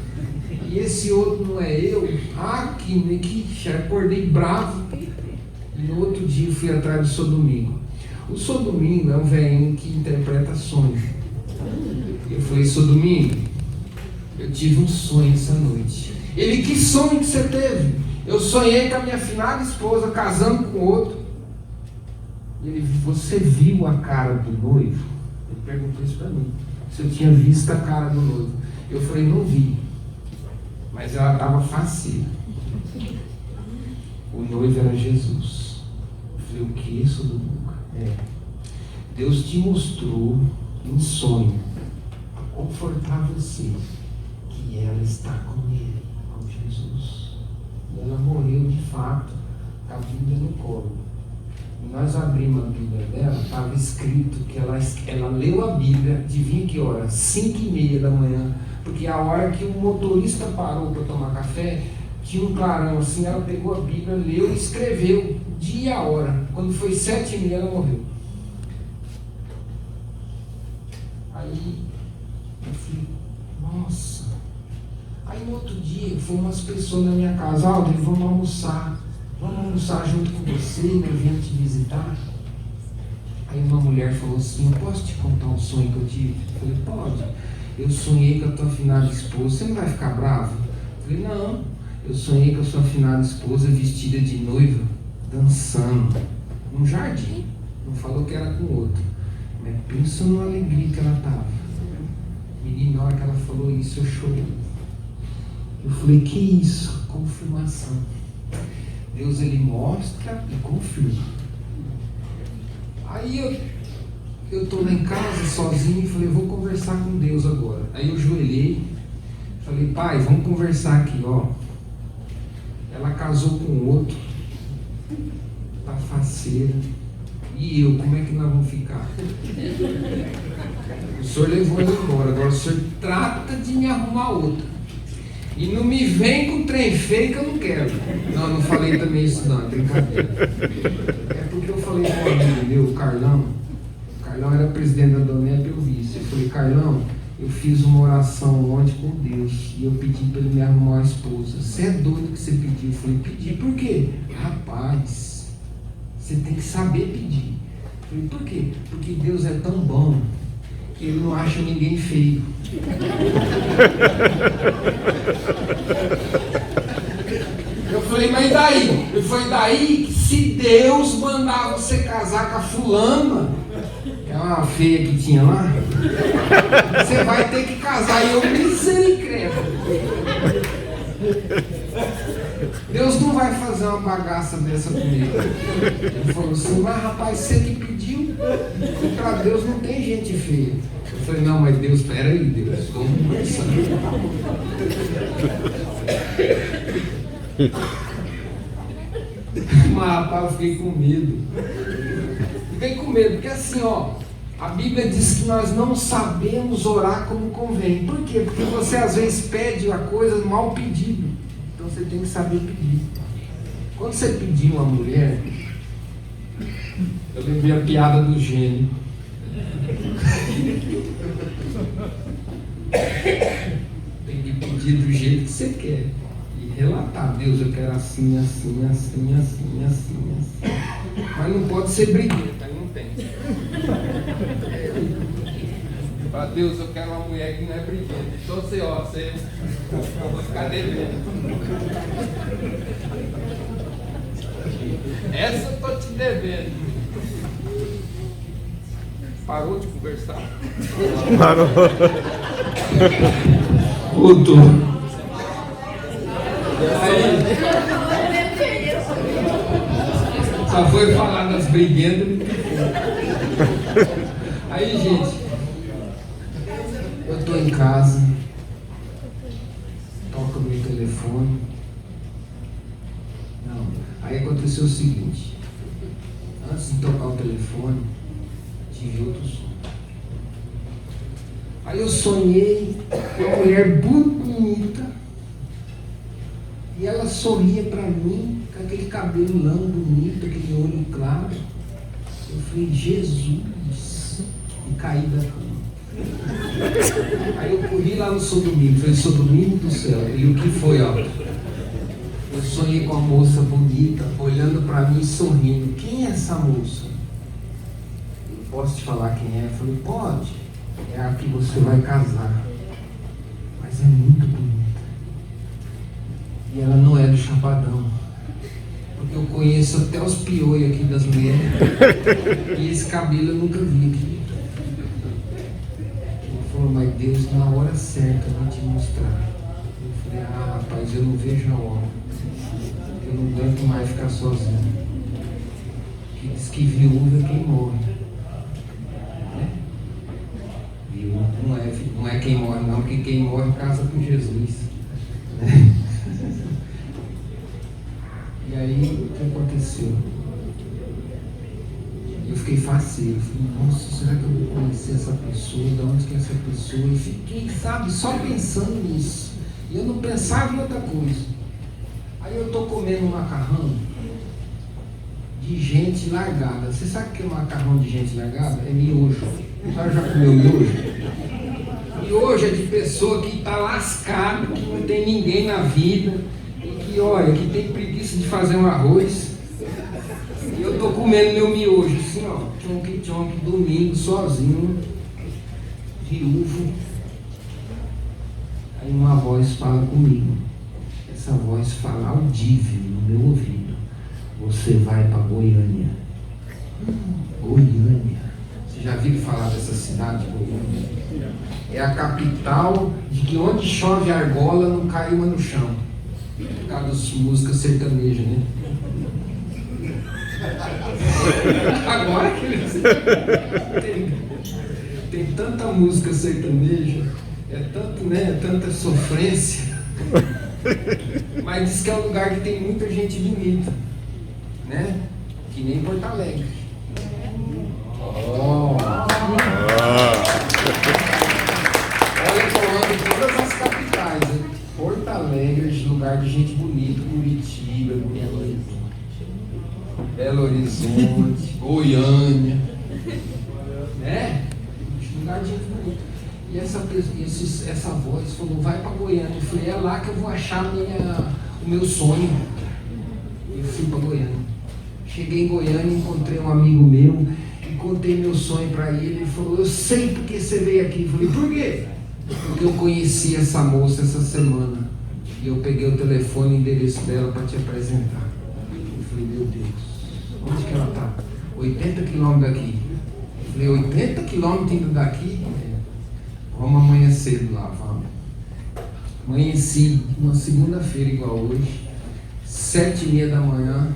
E esse outro não é eu? Ah, que acordei bravo. E no outro dia eu fui atrás do São Domingo. O São Domingo é um velhinho que interpreta sonhos. Eu falei, São Domingo, eu tive um sonho essa noite. Ele, que sonho que você teve? Eu sonhei com a minha afinada esposa casando com outro. Ele, você viu a cara do noivo? Ele perguntou isso para mim, se eu tinha visto a cara do noivo. Eu falei, não vi, mas ela estava faceira. O noivo era Jesus. Eu falei, o que é isso, Domingo? Deus te mostrou em sonho a confortar você que ela está com ele, com Jesus. E ela morreu de fato, com a Bíblia no colo. E nós abrimos a Bíblia dela, estava escrito que ela leu a Bíblia, adivinha que hora? 5:30 da manhã, porque a hora que o motorista parou para tomar café, tinha um clarão assim, ela pegou a Bíblia, leu e escreveu dia e a hora. Quando foi 7:30 ela morreu. Aí eu falei, nossa. Aí no outro dia foram umas pessoas na minha casa, Alder, vamos almoçar junto com você, eu vim te visitar. Aí uma mulher falou assim, eu posso te contar um sonho que eu tive? Eu falei, pode. Eu sonhei com a tua afinada esposa, você não vai ficar bravo? Eu falei, não, eu sonhei com a sua afinada esposa vestida de noiva, dançando num jardim. Não falou que era com outro, mas pensa numa alegria que ela estava. Menina, na hora que ela falou isso, eu chorei. Eu falei, que isso? Confirmação. Deus, ele mostra e confirma. Aí eu estou lá em casa sozinho e falei, vou conversar com Deus agora. Aí eu joelhei, falei, pai, vamos conversar aqui, ó. Ela casou com outro, tá faceira. E eu, como é que nós vamos ficar? O senhor levou ela embora, agora o senhor trata de me arrumar outra. E não me vem com trem feio que eu não quero. Não, não falei também isso não, é brincadeira. É porque eu falei com um amigo meu, o Carlão. O Carlão era presidente da Donep, eu vi isso. Eu falei, Carlão, eu fiz uma oração ontem com Deus e eu pedi para ele me arrumar uma esposa. Você é doido que você pediu? Eu falei, pedi, por quê? Rapaz, você tem que saber pedir. Eu falei, por quê? Porque Deus é tão bom que ele não acha ninguém feio. Eu falei, mas daí? Ele foi daí que se Deus mandar você casar com a fulana, que é uma feia que tinha lá, você vai ter que casar. E eu, misericórdia. Deus não vai fazer uma bagaça dessa comigo. Ele falou assim, mas rapaz, você que pediu, e para Deus não tem gente feia. Eu falei, não, mas Deus, espera aí, Deus, vamos conversar. Mas rapaz, eu fiquei com medo. Fiquei com medo, porque assim, ó, a Bíblia diz que nós não sabemos orar como convém. Por quê? Porque você às vezes pede a coisa mal pedido. Então você tem que saber pedir. Quando você pedir uma mulher, eu lembrei a piada do gênio. Tem que pedir do jeito que você quer. E relatar, Deus, eu quero assim, assim, assim, assim, assim, assim. Mas não pode ser briguenta, aí não tem. Para Deus, eu quero uma mulher que não é briguenta. Então você, ó, eu vou ficar devendo. Essa eu tô te devendo. Parou de conversar? Parou. Voltou. Aí, só foi falar das briguentas. Aí, gente, eu tô em casa, Aí aconteceu o seguinte, antes de tocar o telefone, tive outro sonho. Aí eu sonhei com uma mulher bonita, e ela sorria para mim, com aquele cabelão bonito, aquele olho claro. Eu falei, Jesus, e caí da cama. Aí eu corri lá no Sodomínio, falei, Sodomínio do céu. E o que foi, ó? Eu sonhei com a moça bonita, olhando para mim, sorrindo. Quem é essa moça? Eu posso te falar quem é? Eu falei, pode. É a que você vai casar. Mas é muito bonita. E ela não é do Chapadão. Porque eu conheço até os piolhos aqui das mulheres. E esse cabelo eu nunca vi aqui. Ele falou, mas Deus na hora certa vai te mostrar. Eu falei, rapaz, eu não vejo a hora. Eu não aguento mais ficar sozinho. Que diz que viúva é quem morre. Né? Viúva não é quem morre não, porque quem morre casa com Jesus. Né? E aí, o que aconteceu? Eu fiquei faceiro, falei, nossa, será que eu vou conhecer essa pessoa? De onde que é essa pessoa? E fiquei, sabe, só pensando nisso. E eu não pensava em outra coisa. Aí eu estou comendo um macarrão de gente largada. Você sabe o que é macarrão de gente largada? É miojo. Você já comeu miojo? Miojo é de pessoa que está lascada, que não tem ninguém na vida. E olha, que tem preguiça de fazer um arroz. E eu tô comendo meu miojo, assim, ó, tchonque, domingo, sozinho, viúvo. Aí uma voz fala comigo. Essa voz fala audível no meu ouvido. Você vai para Goiânia. Goiânia. Você já viu falar dessa cidade, Goiânia? É a capital de que onde chove argola não cai uma no chão. Por causa das músicas sertanejas, né? Agora que eles tem tanta música sertaneja, é tanto, né? Tanta sofrência. Mas diz que é um lugar que tem muita gente bonita, né? Que nem Porto Alegre. Oh. Olha que eu ando em todas as capitais, né? Porto Alegre, lugar de gente bonita, Curitiba, Belo Horizonte, Goiânia, né? Lugar de gente bonita. E essa voz falou, vai para Goiânia. Eu falei, é lá que eu vou achar o meu sonho. E eu fui para Goiânia. Cheguei em Goiânia, encontrei um amigo meu e contei meu sonho para ele. Ele falou, eu sei porque você veio aqui. Eu falei, por quê? Porque eu conheci essa moça essa semana. E eu peguei o telefone e o endereço dela para te apresentar. Eu falei, meu Deus, onde que ela está? 80 quilômetros daqui. Eu falei, 80 quilômetros indo daqui? Vamos amanhã cedo lá, vamos. Amanheci uma segunda-feira igual hoje, 7h30 da manhã,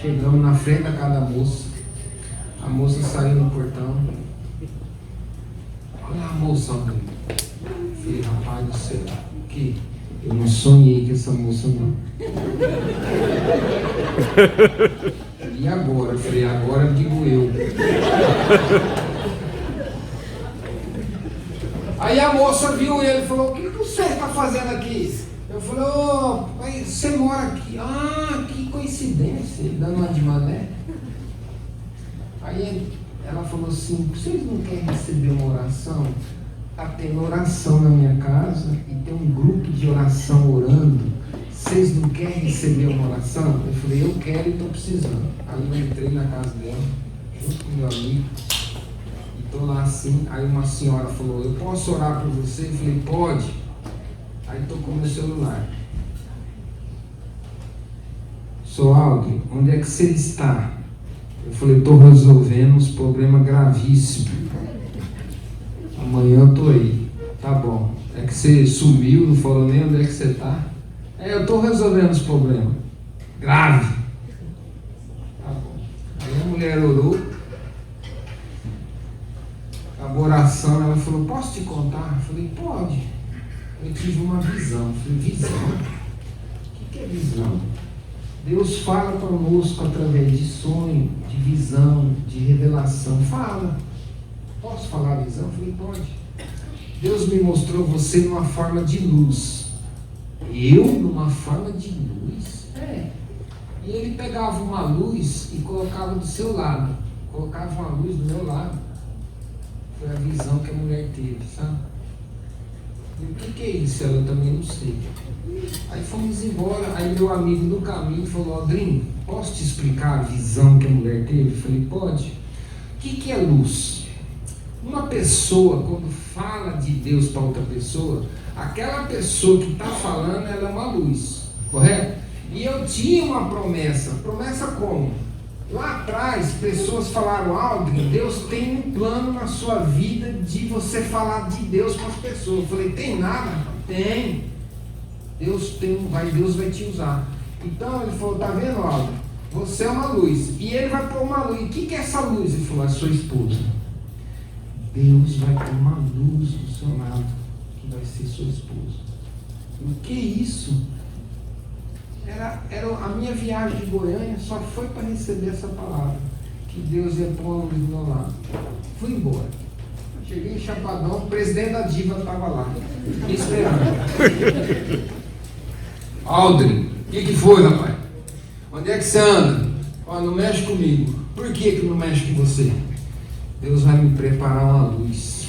chegamos na frente da casa da moça. A moça saiu no portão. Olha a moça, amigo. Falei, rapaz do céu, que eu não sonhei com essa moça não. E agora? Eu falei, agora digo eu. Aí a moça viu ele e falou, o que você está fazendo aqui? Eu falei, você mora aqui. Ah, que coincidência, ele dando uma de mané. Aí ela falou assim, vocês não querem receber uma oração? Está tendo oração na minha casa e tem um grupo de oração orando. Vocês não querem receber uma oração? Eu falei, eu quero e estou precisando. Aí eu entrei na casa dela, junto com meu amigo. Estou lá assim, aí uma senhora falou, eu posso orar por você? Eu falei, pode. Aí tocou meu celular. Sou Aldo, onde é que você está? Eu falei, estou resolvendo uns problemas gravíssimos. Amanhã eu estou aí. Tá bom. É que você sumiu, não falou nem onde é que você está? Eu estou resolvendo os problemas. Grave. Tá bom. Aí a mulher orou. Acabou a oração, ela falou, posso te contar? Eu falei, pode. Eu tive uma visão. Eu falei, visão? O que é visão? Deus fala conosco através de sonho, de visão, de revelação. Fala. Posso falar a visão? Eu falei, pode. Deus me mostrou você numa forma de luz. Eu numa forma de luz? É. E ele pegava uma luz e colocava do seu lado. Colocava uma luz do meu lado. Foi a visão que a mulher teve, sabe? E o que é isso? Ela também não sei. Aí fomos embora. Aí meu amigo no caminho falou, Aldrinho, posso te explicar a visão que a mulher teve? Eu falei, pode. O que é luz? Uma pessoa, quando fala de Deus para outra pessoa, aquela pessoa que está falando, ela é uma luz, correto? E eu tinha uma promessa. Promessa como? Lá atrás, pessoas falaram, Aldrin, Deus tem um plano na sua vida de você falar de Deus para as pessoas. Eu falei, tem nada? Tem. Deus vai te usar. Então ele falou, tá vendo, Aldrin? Você é uma luz. E ele vai pôr uma luz. O que é essa luz? Ele falou, é sua esposa. Deus vai pôr uma luz do seu lado, que vai ser sua esposa. O que é isso? Era a minha viagem de Goiânia só foi para receber essa palavra, que Deus ia pôr uma luz do meu lado. Fui embora. Cheguei em Chapadão, o presidente da Diva estava lá, me esperando. Aldrin, o que foi, rapaz? Onde é que você anda? Ó, não mexe comigo. Por que não mexe com você? Deus vai me preparar uma luz.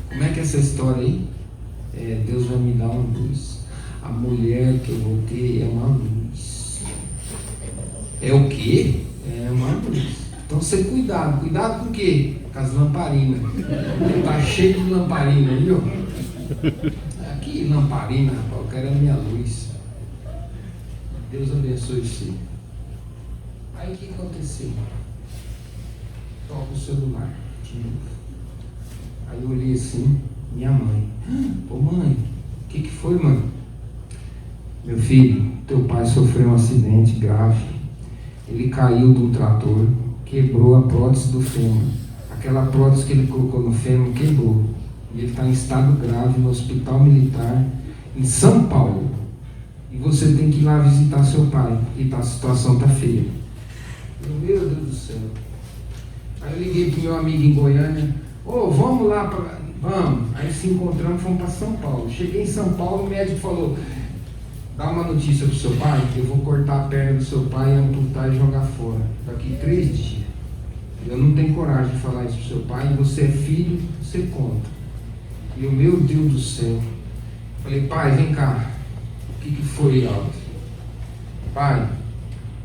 Como é que é essa história aí? Deus vai me dar uma luz. A mulher que eu vou ter é uma luz. É o quê? É uma luz. Então você cuidado. Cuidado com o quê? Com as lamparinas. Tá cheio de lamparina aí, ó. Aqui lamparina, rapaz. Eu quero a minha luz. Deus abençoe você. Aí o que aconteceu? Toca o celular de novo. Aí eu olhei assim, minha mãe. Ô mãe, o que foi, mãe? Meu filho, teu pai sofreu um acidente grave. Ele caiu de um trator, quebrou a prótese do fêmur. Aquela prótese que ele colocou no fêmur quebrou. E ele está em estado grave no hospital militar em São Paulo. E você tem que ir lá visitar seu pai. E a situação está feia. Meu Deus do céu. Aí eu liguei pro meu amigo em Goiânia. Vamos lá, vamos. Aí se encontramos, fomos para São Paulo. Cheguei em São Paulo, o médico falou, dá uma notícia pro seu pai, que eu vou cortar a perna do seu pai, amputar e jogar fora. Daqui 3 dias. Eu não tenho coragem de falar isso pro seu pai, você é filho, você conta. E eu, meu Deus do céu. Falei, pai, vem cá. O que foi, Aldo? Pai,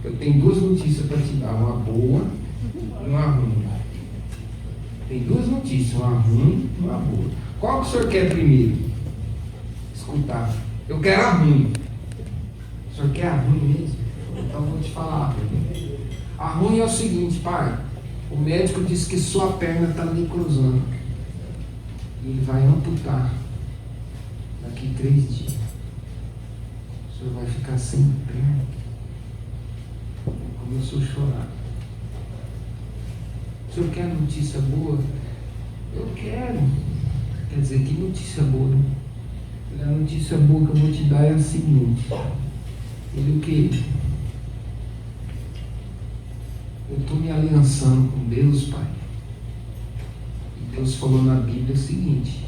eu tenho 2 notícias para te dar, uma boa e uma ruim. Tem 2 notícias, uma ruim e uma boa. Qual que o senhor quer primeiro? Escutar. Eu quero a ruim. O senhor quer a ruim mesmo? Então eu vou te falar a ruim. A ruim é o seguinte, pai. O médico disse que sua perna está necrosando. E ele vai amputar daqui 3 dias. O senhor vai ficar sem perna. Começou a chorar. O senhor quer notícia boa? Eu quero. Quer dizer, que notícia boa, né? A notícia boa que eu vou te dar é a seguinte. Ele o quê? Eu estou me aliançando com Deus, pai. E Deus falou na Bíblia o seguinte,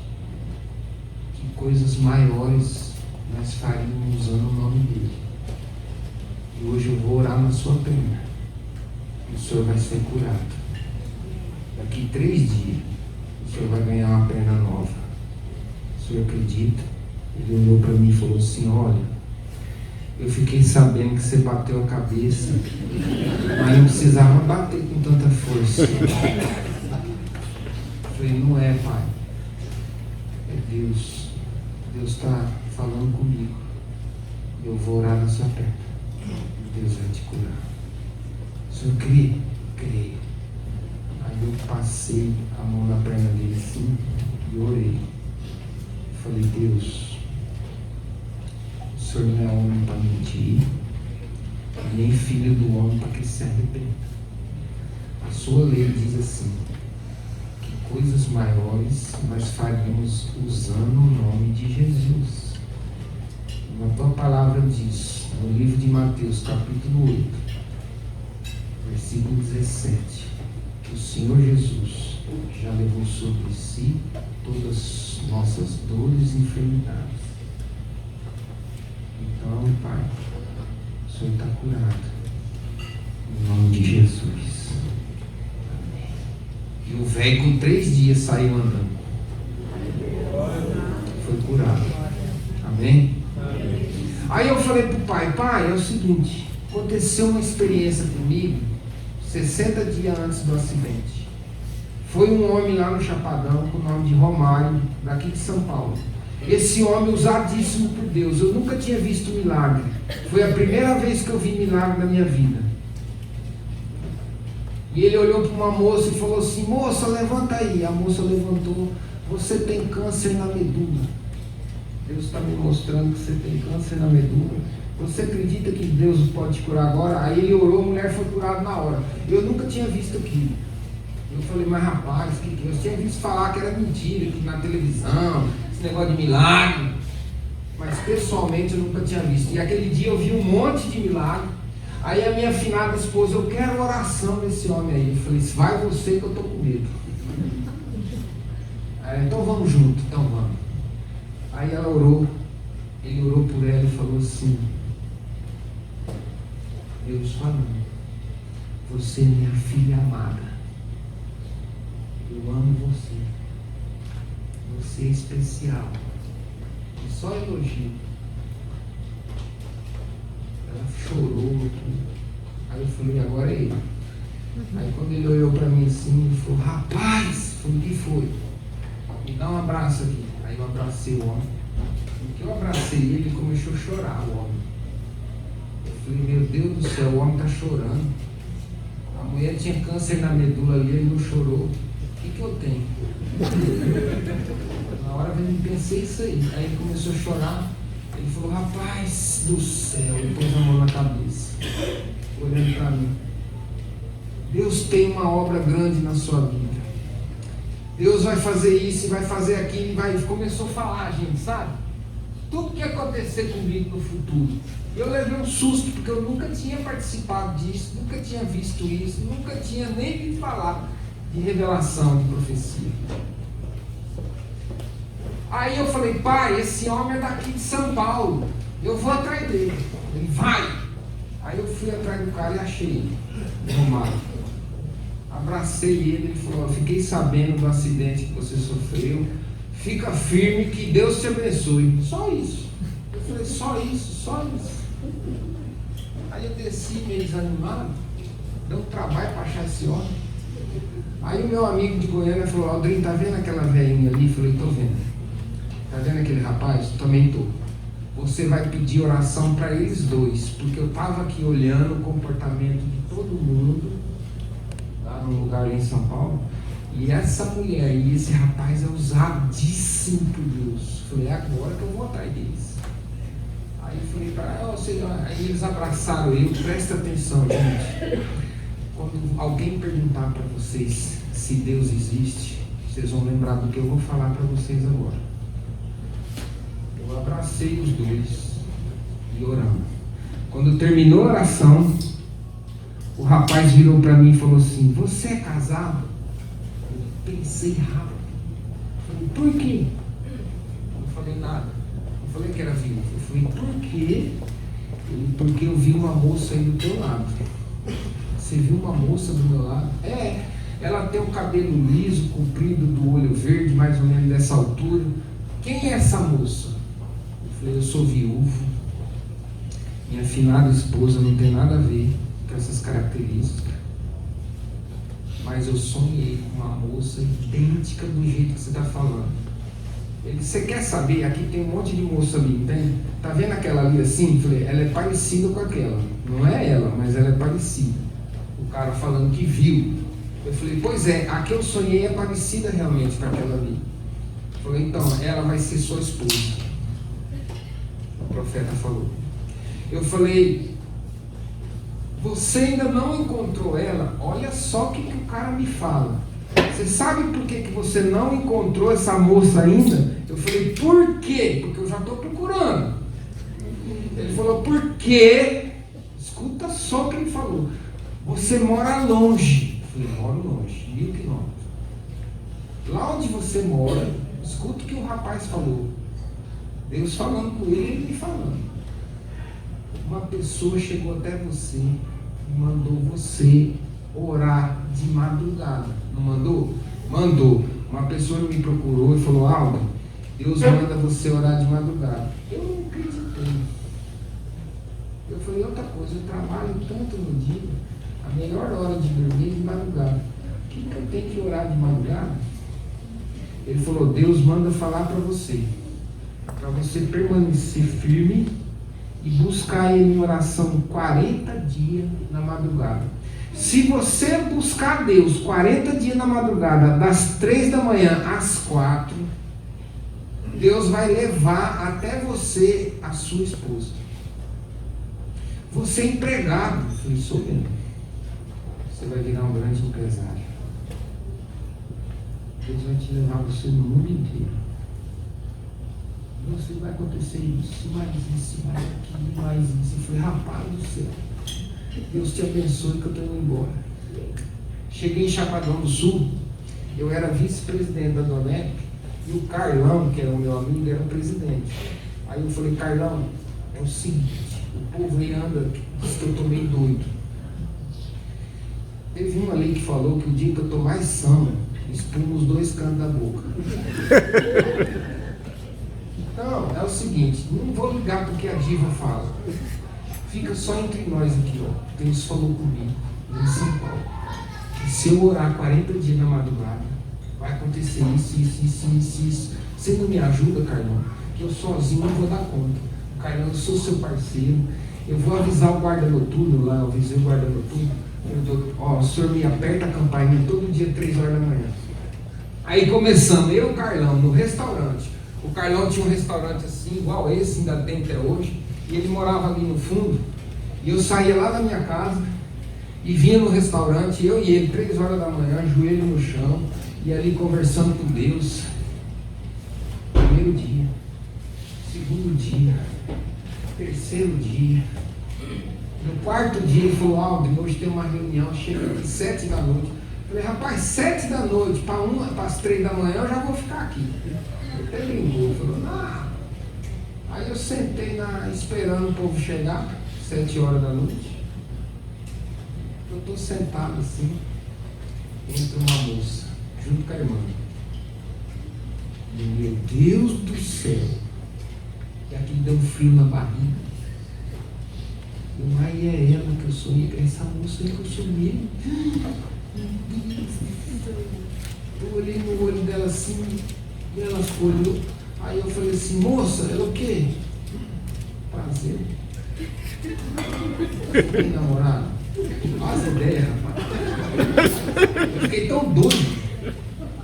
que coisas maiores nós faríamos usando o nome dele. E hoje eu vou orar na sua perna. E o senhor vai ser curado. Daqui 3 dias, o senhor vai ganhar uma perna nova. O senhor acredita? Ele olhou para mim e falou assim, olha, eu fiquei sabendo que você bateu a cabeça, mas não precisava bater com tanta força. Eu falei, não é, pai. É Deus. Deus está falando comigo. Eu vou orar na sua perna. Deus vai te curar. O senhor crê? Creio. Aí eu passei a mão na perna dele assim e orei. Falei, Deus, o Senhor não é homem para mentir, nem filho do homem para que se arrependa. A sua lei diz assim, que coisas maiores nós faríamos usando o nome de Jesus. A tua palavra diz, no livro de Mateus, capítulo 8, versículo 17, que o Senhor Jesus já levou sobre si todas as nossas dores e enfermidades. Então, Pai, o Senhor está curado. Em nome de Jesus. Amém. E o velho com 3 dias saiu andando. Foi curado. Amém? Aí eu falei pro pai, é o seguinte, aconteceu uma experiência comigo 60 dias antes do acidente. Foi um homem lá no Chapadão com o nome de Romário, daqui de São Paulo. Esse homem usadíssimo por Deus, eu nunca tinha visto milagre. Foi a primeira vez que eu vi milagre na minha vida. E ele olhou para uma moça e falou assim, moça, levanta aí. A moça levantou, você tem câncer na medula. Deus está me mostrando que você tem câncer na medula. Você acredita que Deus pode te curar agora? Aí ele orou, a mulher foi curada na hora. Eu nunca tinha visto aquilo. Eu falei, mas rapaz, eu tinha visto falar que era mentira, que na televisão, esse negócio de milagre. Mas pessoalmente eu nunca tinha visto. E aquele dia eu vi um monte de milagre. Aí a minha afinada esposa, eu quero oração desse homem aí. Eu falei, vai você que eu estou com medo. Aí, então vamos junto, então vamos. Aí ela orou, ele orou por ela e falou assim, Deus falando, você é minha filha amada, eu amo você, você é especial, e só elogio. Ela chorou, aí eu falei, agora é ele. Aí quando ele olhou para mim assim, ele falou, rapaz, eu falei, o que foi? Me dá um abraço aqui. Aí eu abracei o homem. No que eu abracei ele começou a chorar, o homem. Eu falei, meu Deus do céu, o homem está chorando. A mulher tinha câncer na medula ali, ele não chorou. O que eu tenho? Na hora eu pensei isso aí. Aí ele começou a chorar. Ele falou, rapaz do céu, ele pôs a mão na cabeça, olhando para mim. Deus tem uma obra grande na sua vida. Deus vai fazer isso e vai fazer aquilo, e começou a falar, gente, sabe? Tudo que ia acontecer comigo no futuro. Eu levei um susto, porque eu nunca tinha participado disso, nunca tinha visto isso, nunca tinha nem ouvido falar de revelação, de profecia. Aí eu falei, pai, esse homem é daqui de São Paulo, eu vou atrás dele. Ele vai. Aí eu fui atrás do cara e achei ele, Romário. Abracei ele, ele falou, eu fiquei sabendo do acidente que você sofreu, fica firme que Deus te abençoe. Só isso. Eu falei, só isso, só isso. Aí eu desci meio desanimado, deu um trabalho para achar esse homem. Aí o meu amigo de Goiânia falou, Aldrin, tá vendo aquela velhinha ali? Eu falei, tô vendo. Tá vendo aquele rapaz? Também tô. Você vai pedir oração para eles dois, porque eu estava aqui olhando o comportamento de todo mundo lá no lugar ali em São Paulo, e essa mulher e esse rapaz é usadíssimo por Deus. Eu falei, é agora que eu vou atrás deles. Aí eu falei para ela, aí eles abraçaram eu. Presta atenção, gente. Quando alguém perguntar para vocês se Deus existe, vocês vão lembrar do que eu vou falar para vocês agora. Eu abracei os dois e oramos. Quando terminou a oração, o rapaz virou para mim e falou assim, você é casado? Eu pensei rápido. Eu falei, por quê? Eu não falei nada. Eu falei que era viúvo. Eu falei, por quê? Porque eu vi uma moça aí do teu lado. Você viu uma moça do meu lado? É, ela tem o cabelo liso, comprido, do olho verde, mais ou menos dessa altura. Quem é essa moça? Eu falei, eu sou viúvo. Minha afinada esposa não tem nada a ver com essas características. Mas eu sonhei com uma moça idêntica do jeito que você está falando. Ele disse, você quer saber? Aqui tem um monte de moça ali, tem? Tá vendo aquela ali assim? Eu falei, ela é parecida com aquela. Não é ela, mas ela é parecida. O cara falando que viu. Eu falei, pois é, a que eu sonhei é parecida realmente com aquela ali. Eu falei, então, ela vai ser sua esposa. O profeta falou. Eu falei, você ainda não encontrou ela? Olha só o que o cara me fala. Você sabe por que você não encontrou essa moça ainda? Eu falei, por quê? Porque eu já estou procurando. falou, por quê? Escuta só o que ele falou. Você mora longe. Eu falei, moro longe, 1000 quilômetros. Lá onde você mora, escuta o que o rapaz falou. Deus falando com ele, ele falando. Uma pessoa chegou até você e mandou você orar de madrugada. Não mandou? Mandou. Uma pessoa me procurou e falou, Aldo, Deus manda você orar de madrugada. Eu não acreditei. Eu falei, outra coisa, eu trabalho tanto no dia, a melhor hora de dormir é de madrugada. O que eu tenho que orar de madrugada? Ele falou, Deus manda falar para você permanecer firme e buscar Ele em oração 40 dias na madrugada. Se você buscar Deus 40 dias na madrugada, das 3 da manhã às 4, Deus vai levar até você a sua esposa. Você é empregado. Eu falei, sou mesmo. Você vai virar um grande empresário. Deus vai te levar você no mundo inteiro. Você vai acontecer isso, mais aquilo, mais isso. Eu falei, rapaz do céu, Deus te abençoe que eu estou indo embora. Cheguei em Chapadão do Sul, eu era vice-presidente da Donep, e o Carlão, que era o meu amigo, era o presidente. Aí eu falei, Carlão, é o seguinte, o povo aí anda, diz que eu estou meio doido. Teve uma lei que falou que o dia que eu estou mais sã, espumo os 2 cantos da boca. Não, é o seguinte, não vou ligar porque a diva fala. Fica só entre nós aqui, ó. Deus falou comigo, em São Paulo, que se eu orar 40 dias na madrugada, vai acontecer isso. Você não me ajuda, Carlão? Que eu sozinho não vou dar conta. Carlão, eu sou seu parceiro. Eu vou avisar o guarda noturno lá, eu avisei o guarda noturno. Ó, o senhor me aperta a campainha todo dia, 3 horas da manhã. Aí começamos, eu e o Carlão, no restaurante. O Carlão tinha um restaurante assim, igual esse, ainda tem até hoje, e ele morava ali no fundo, e eu saía lá da minha casa, e vinha no restaurante, eu e ele, 3 horas da manhã, joelho no chão, e ali conversando com Deus. Primeiro dia, segundo dia, terceiro dia, no 4º dia ele falou, Aldo, hoje tem uma reunião, chega aqui 7 da noite. Eu falei, rapaz, 7 da noite, para as 3 da manhã eu já vou ficar aqui. Ele até brincou, falou, não. Aí eu sentei esperando o povo chegar, 7 horas da noite. Eu estou sentado assim, entra uma moça, junto com a irmã. E, meu Deus do céu, e aqui deu um frio na barriga. Aí é ela que eu sonhei, essa moça aí que eu sonhei. Eu olhei no olho dela assim, e ela olhou. Aí eu falei assim, moça, ela o quê? Prazer. Tem namorado? Faz ideia, rapaz. Eu fiquei tão doido.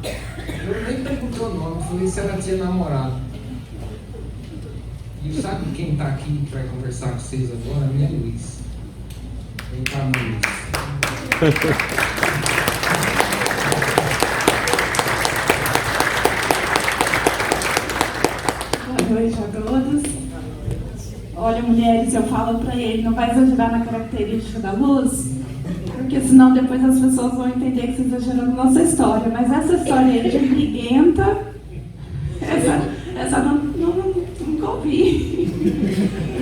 Eu nem perguntei o nome, falei se ela tinha namorado. E sabe quem está aqui que vai conversar com vocês agora? Minha Luiz. Vem cá, Luiz. Boa noite a todos. Olha, mulheres, eu falo para ele, não vai exagerar na característica da Luz, porque senão depois as pessoas vão entender que você exagerou na nossa história. Mas essa história aí de briguenta, essa nunca ouvi.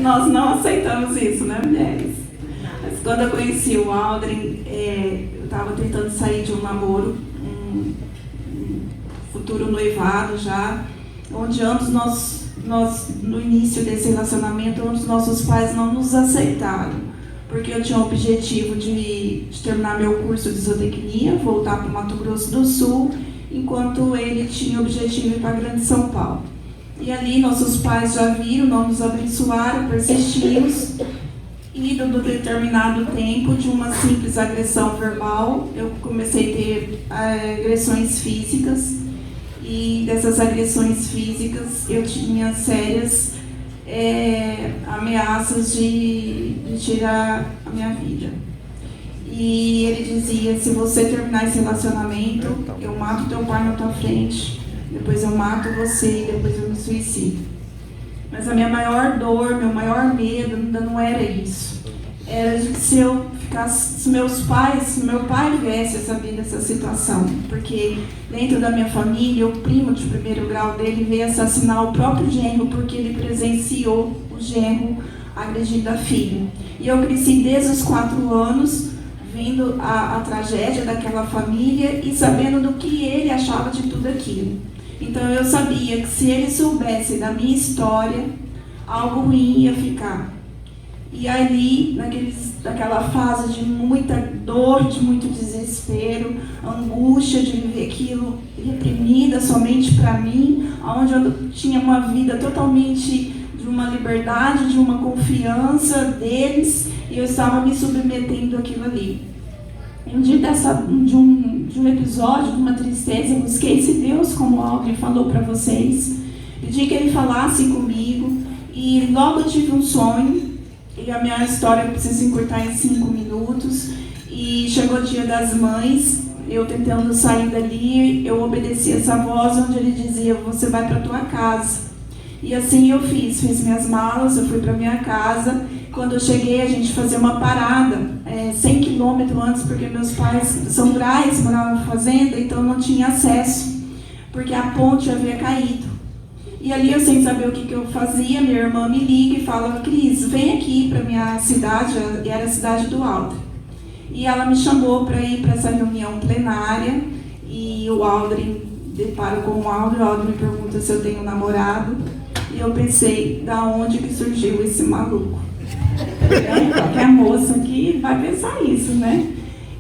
Nós não aceitamos isso, né, mulheres? Mas quando eu conheci o Aldrin, eu estava tentando sair de um namoro, um futuro noivado já, onde ambos nós, no início desse relacionamento, ambos nossos pais não nos aceitaram, porque eu tinha o objetivo de terminar meu curso de zootecnia, voltar para o Mato Grosso do Sul, enquanto ele tinha o objetivo de ir para a Grande São Paulo. E ali nossos pais já viram, não nos abençoaram, persistimos, e do determinado tempo, de uma simples agressão verbal, eu comecei a ter agressões físicas, e dessas agressões físicas eu tinha sérias ameaças de tirar a minha vida. E ele dizia, se você terminar esse relacionamento, eu mato teu pai na tua frente, depois eu mato você e depois eu me suicido. Mas a minha maior dor, meu maior medo ainda não era isso. Era de que se meus pais, se meu pai viesse a saber dessa situação. Porque dentro da minha família, o primo de primeiro grau dele veio assassinar o próprio genro porque ele presenciou o genro agredindo a filha. E eu cresci desde os 4 anos, vendo a tragédia daquela família e sabendo do que ele achava de tudo aquilo. Então eu sabia que se ele soubesse da minha história, algo ruim ia ficar. E ali, naquela fase de muita dor, de muito desespero, angústia de viver aquilo reprimida somente para mim, onde eu tinha uma vida totalmente de uma liberdade, de uma confiança deles, e eu estava me submetendo àquilo ali. Um dia de um episódio, de uma tristeza, eu busquei esse Deus, como o Audrey falou para vocês, pedi que ele falasse comigo, e logo eu tive um sonho. E a minha história eu preciso encurtar em 5 minutos. E chegou o Dia das Mães, eu tentando sair dali, eu obedeci essa voz onde ele dizia: você vai para tua casa. E assim eu fiz minhas malas, eu fui para minha casa. Quando eu cheguei, a gente fazia uma parada, 100 quilômetros antes, porque meus pais são rurais, moravam na fazenda, então não tinha acesso, porque a ponte havia caído. E ali eu sem saber o que eu fazia, minha irmã me liga e fala: Cris, vem aqui para minha cidade, era a cidade do Audrey. E ela me chamou para ir para essa reunião plenária, e o Audrey, deparo com o Audrey me pergunta se eu tenho namorado, e eu pensei: da onde que surgiu esse maluco? Qualquer moça aqui vai pensar isso, né?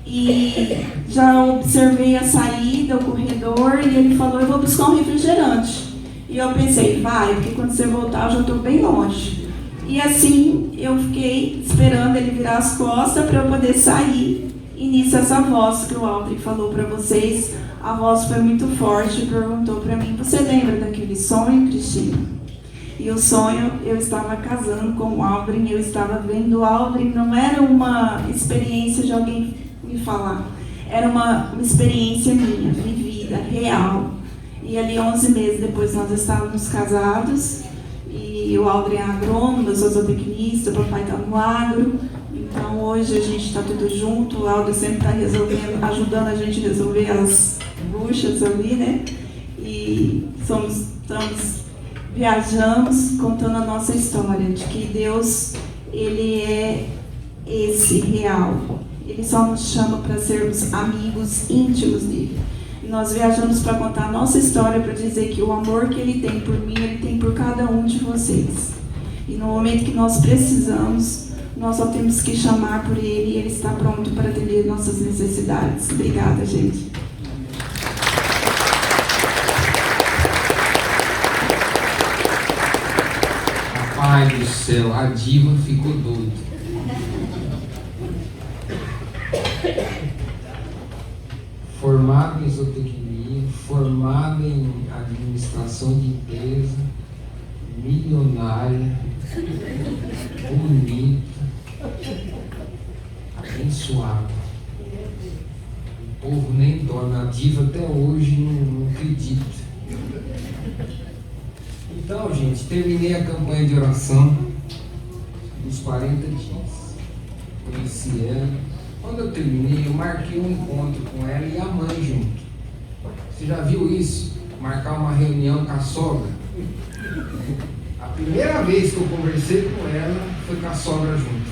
E já observei a saída, o corredor, e ele falou: eu vou buscar um refrigerante. E eu pensei: vai, porque quando você voltar eu já estou bem longe. E assim eu fiquei esperando ele virar as costas para eu poder sair. E nisso essa voz que o Audrey falou para vocês, a voz foi muito forte e perguntou para mim: você lembra daquele sonho, Cristina? E o sonho, eu estava casando com o Audrey, eu estava vendo o Audrey, não era uma experiência de alguém me falar, era uma experiência minha, vivida, real. E ali 11 meses depois nós estávamos casados, e o Audrey é agrônomo, eu sou zootecnista, o papai está no agro, então hoje a gente está tudo junto, o Audrey sempre está ajudando a gente a resolver as buchas ali, né? E viajamos contando a nossa história, de que Deus, Ele é esse real, Ele só nos chama para sermos amigos íntimos dele. Nós viajamos para contar a nossa história, para dizer que o amor que Ele tem por mim, Ele tem por cada um de vocês. E no momento que nós precisamos, nós só temos que chamar por Ele, e Ele está pronto para atender nossas necessidades. Obrigada, gente. Pai do céu, a diva ficou doida. Formado em zootecnia, formado em administração de empresa, milionária, bonita, abençoada. O povo nem dorme, a diva até hoje não acredita. Então, gente, terminei a campanha de oração dos 40 dias. Conheci ela. Quando eu terminei, eu marquei um encontro com ela e a mãe junto. Você já viu isso? Marcar uma reunião com a sogra? A primeira vez que eu conversei com ela foi com a sogra junto.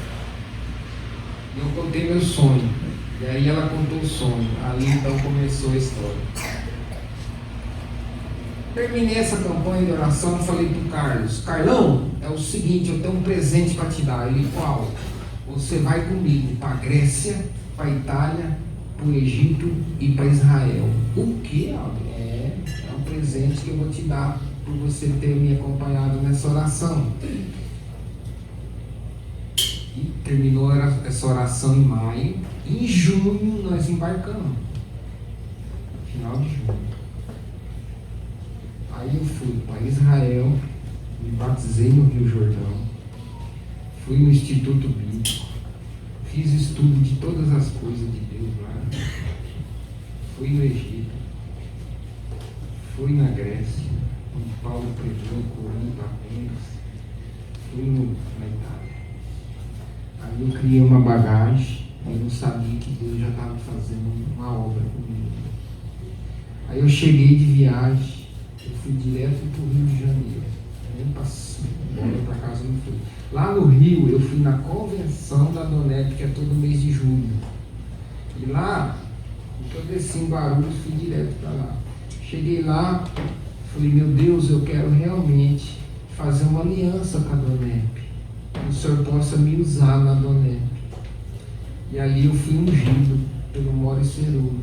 E eu contei meu sonho. E aí ela contou o sonho. Ali então começou a história. Terminei essa campanha de oração e falei para o Carlos: Carlão, é o seguinte, eu tenho um presente para te dar. Ele: qual? Você vai comigo para a Grécia, para a Itália, para o Egito e para Israel. O que, Aldo? É um presente que eu vou te dar por você ter me acompanhado nessa oração. E terminou essa oração em maio. Em junho nós embarcamos. Final de junho. Aí eu fui para Israel, me batizei no Rio Jordão, fui no Instituto Bíblico, fiz estudo de todas as coisas de Deus lá, fui no Egito, fui na Grécia, onde Paulo pregou em Corinto, Atenas, criei uma bagagem, aí não sabia que Deus já estava fazendo uma obra comigo. Aí eu cheguei de viagem, eu fui direto para o Rio de Janeiro, nem passei, para casa não fui. Lá no Rio eu fui na convenção da Donep, que é todo mês de julho. E lá, eu desci em Guarulhos, fui direto para lá. Cheguei lá, falei, meu Deus, eu quero realmente fazer uma aliança com a Donep. Que o Senhor possa me usar na Donep. E ali eu fui ungido pelo Moro Cerulo.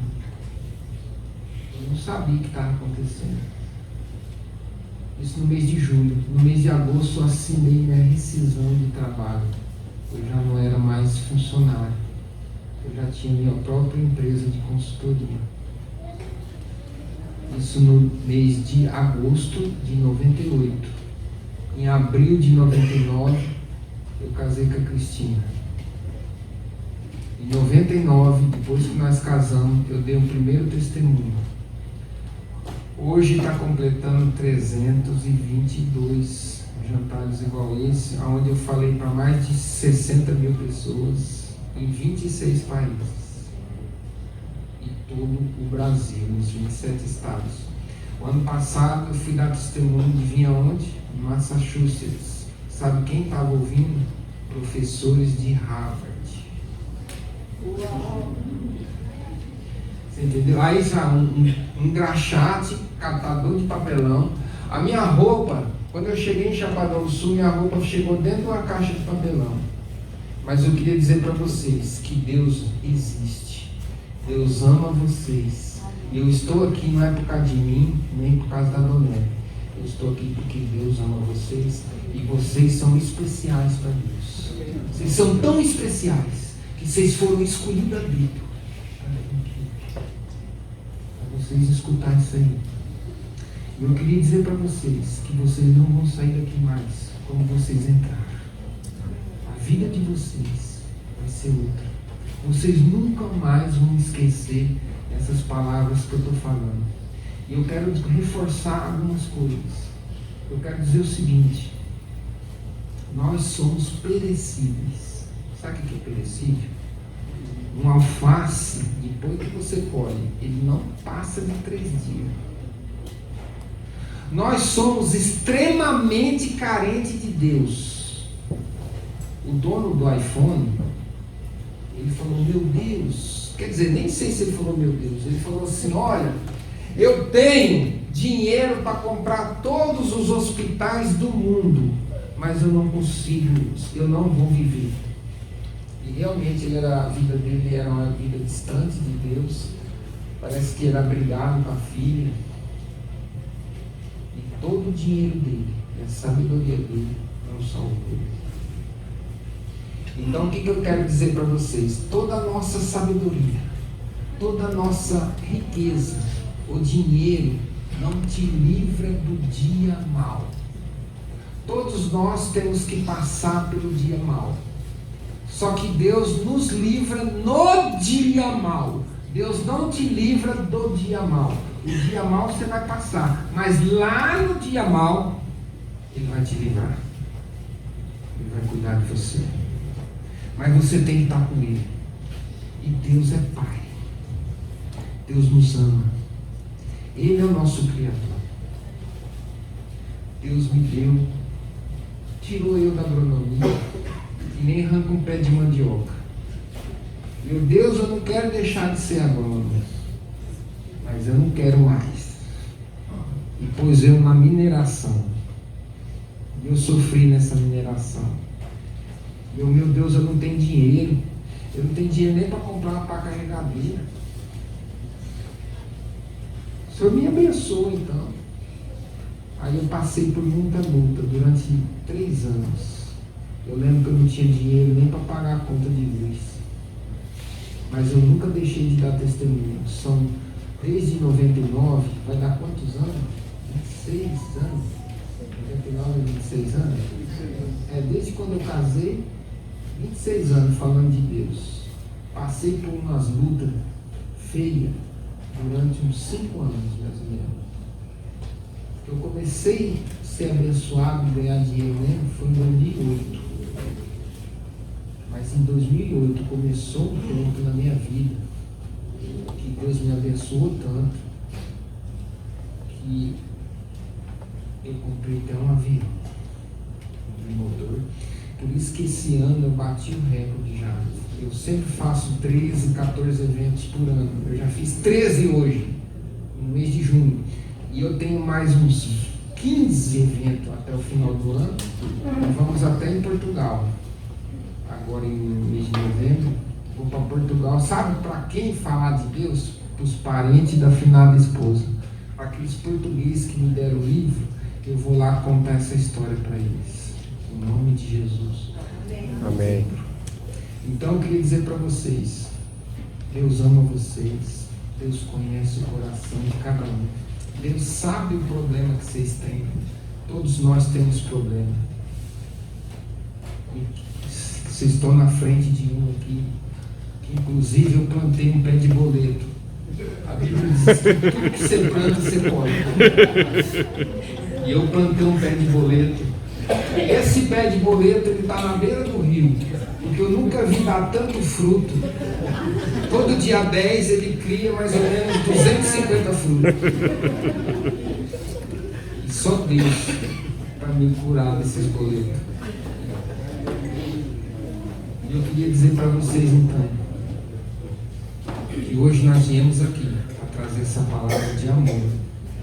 Eu não sabia o que estava acontecendo. Isso no mês de julho. No mês de agosto eu assinei minha rescisão de trabalho. Eu já não era mais funcionário. Eu já tinha minha própria empresa de consultoria. Isso no mês de agosto de 98. Em abril de 99, eu casei com a Cristina. Em 99, depois que nós casamos, eu dei o primeiro testemunho. Hoje está completando 322 jantares igual esse, onde eu falei para mais de 60 mil pessoas em 26 países. E todo o Brasil, nos 27 estados. O ano passado eu fui dar testemunho de vir aonde? Em Massachusetts. Sabe quem estava ouvindo? Professores de Harvard. Uau. Você entendeu? Aí já um graxate, catador de papelão. A minha roupa, quando eu cheguei em Chapadão do Sul, minha roupa chegou dentro de uma caixa de papelão. Mas eu queria dizer para vocês que Deus existe. Deus ama vocês. E eu estou aqui não é por causa de mim, nem por causa da Donep. Eu estou aqui porque Deus ama vocês. E vocês são especiais para Deus. Vocês são tão especiais que vocês foram escolhidos a dedo. Vocês escutarem isso aí. Eu queria dizer para vocês que vocês não vão sair daqui mais como vocês entraram. A vida de vocês vai ser outra. Vocês nunca mais vão esquecer essas palavras que eu estou falando. E eu quero reforçar algumas coisas. Eu quero dizer o seguinte: nós somos perecíveis. Sabe o que é perecível? Um alface, depois que você colhe, ele não passa de 3 dias. Nós somos extremamente carentes de Deus. O dono do iPhone, ele falou, meu Deus, quer dizer, nem sei se ele falou meu Deus, ele falou assim, olha, eu tenho dinheiro para comprar todos os hospitais do mundo, mas eu não consigo, eu não vou viver. E realmente a vida dele era uma vida distante de Deus. Parece que era brigado com a filha. E todo o dinheiro dele, a sabedoria dele, não salvou ele. Então o que eu quero dizer para vocês? Toda a nossa sabedoria, toda a nossa riqueza, o dinheiro, não te livra do dia mau. Todos nós temos que passar pelo dia mau. Só que Deus nos livra no dia mau. Deus não te livra do dia mau. O dia mau você vai passar, mas lá no dia mau Ele vai te livrar. Ele vai cuidar de você. Mas você tem que estar com Ele. E Deus é Pai. Deus nos ama. Ele é o nosso Criador. Deus me deu, tirou eu da agronomia, e nem arranca um pé de mandioca. Meu Deus, eu não quero deixar de ser agrônomo, mas eu não quero mais. E pôs eu na mineração. E eu sofri nessa mineração. Meu Deus, eu não tenho dinheiro. Eu não tenho dinheiro nem para comprar uma pá carregadeira. O Senhor me abençoa então. Aí eu passei por muita luta durante 3 anos. Eu lembro que eu não tinha dinheiro nem para pagar a conta de luz. Mas eu nunca deixei de dar testemunho. São desde 99, vai dar quantos anos? 26 anos? 99, 26 anos? Desde quando eu casei, 26 anos falando de Deus. Passei por umas lutas feias durante uns 5 anos, mais ou menos. Eu comecei a ser abençoado e ganhar dinheiro mesmo foi em 2008. Mas Mas em 2008 começou um ponto na minha vida que Deus me abençoou tanto que eu comprei até um avião, um motor. Por isso que esse ano eu bati o recorde já. Eu sempre faço 13, 14 eventos por ano. Eu já fiz 13 hoje, no mês de junho. E eu tenho mais uns 15 eventos até o final do ano. E vamos até em Portugal. Agora em mês de novembro, vou para Portugal. Sabe para quem falar de Deus? Para os parentes da finada esposa. Para aqueles portugueses que me deram o livro, eu vou lá contar essa história para eles. Em nome de Jesus. Amém. Então eu queria dizer para vocês, Deus ama vocês, Deus conhece o coração de cada um, Deus sabe o problema que vocês têm, todos nós temos problema. E vocês estão na frente de um aqui, que inclusive eu plantei um pé de boleto. A Bíblia diz que tudo que você planta, você pode. E eu plantei um pé de boleto. Esse pé de boleto, ele está na beira do rio, porque eu nunca vi dar tanto fruto. Todo dia 10 ele cria mais ou menos 250 frutos. E só Deus para me curar desses boletos. E eu queria dizer para vocês então, que hoje nós viemos aqui para trazer essa palavra de amor,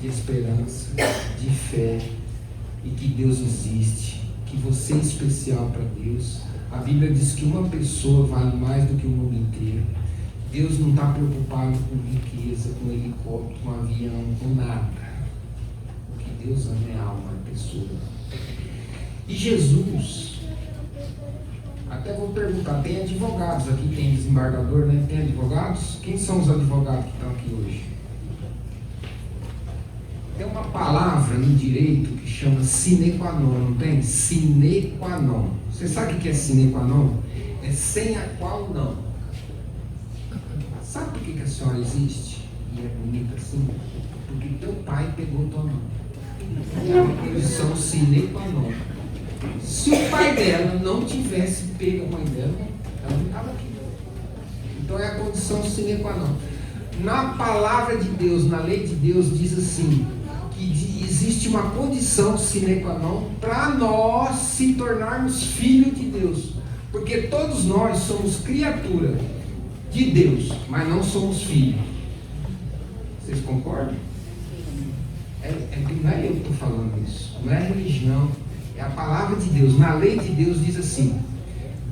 de esperança, de fé, e que Deus existe, que você é especial para Deus. A Bíblia diz que uma pessoa vale mais do que o mundo inteiro. Deus não está preocupado com riqueza, com helicóptero, com avião, com nada. O que Deus ama é alma, é pessoa. E Jesus, até vou perguntar, tem advogados aqui, tem desembargador, né? Tem advogados? Quem são os advogados que estão aqui hoje? Tem uma palavra no direito que chama sine qua non, não tem? Sine qua non. Você sabe o que é sine qua non? É sem a qual não. Sabe por que a senhora existe? E é bonita assim? Porque teu pai pegou tua mão. É uma condição sine qua non. Se o pai dela não tivesse pego a mãe dela, ela não estava aqui. Então é a condição sine qua non. Na palavra de Deus, na lei de Deus, diz assim, que existe uma condição sine qua non para nós se tornarmos filhos de Deus. Porque todos nós somos criatura de Deus, mas não somos filhos. Vocês concordam? Não é eu que estou falando isso, não é religião, é a palavra de Deus. Na lei de Deus diz assim: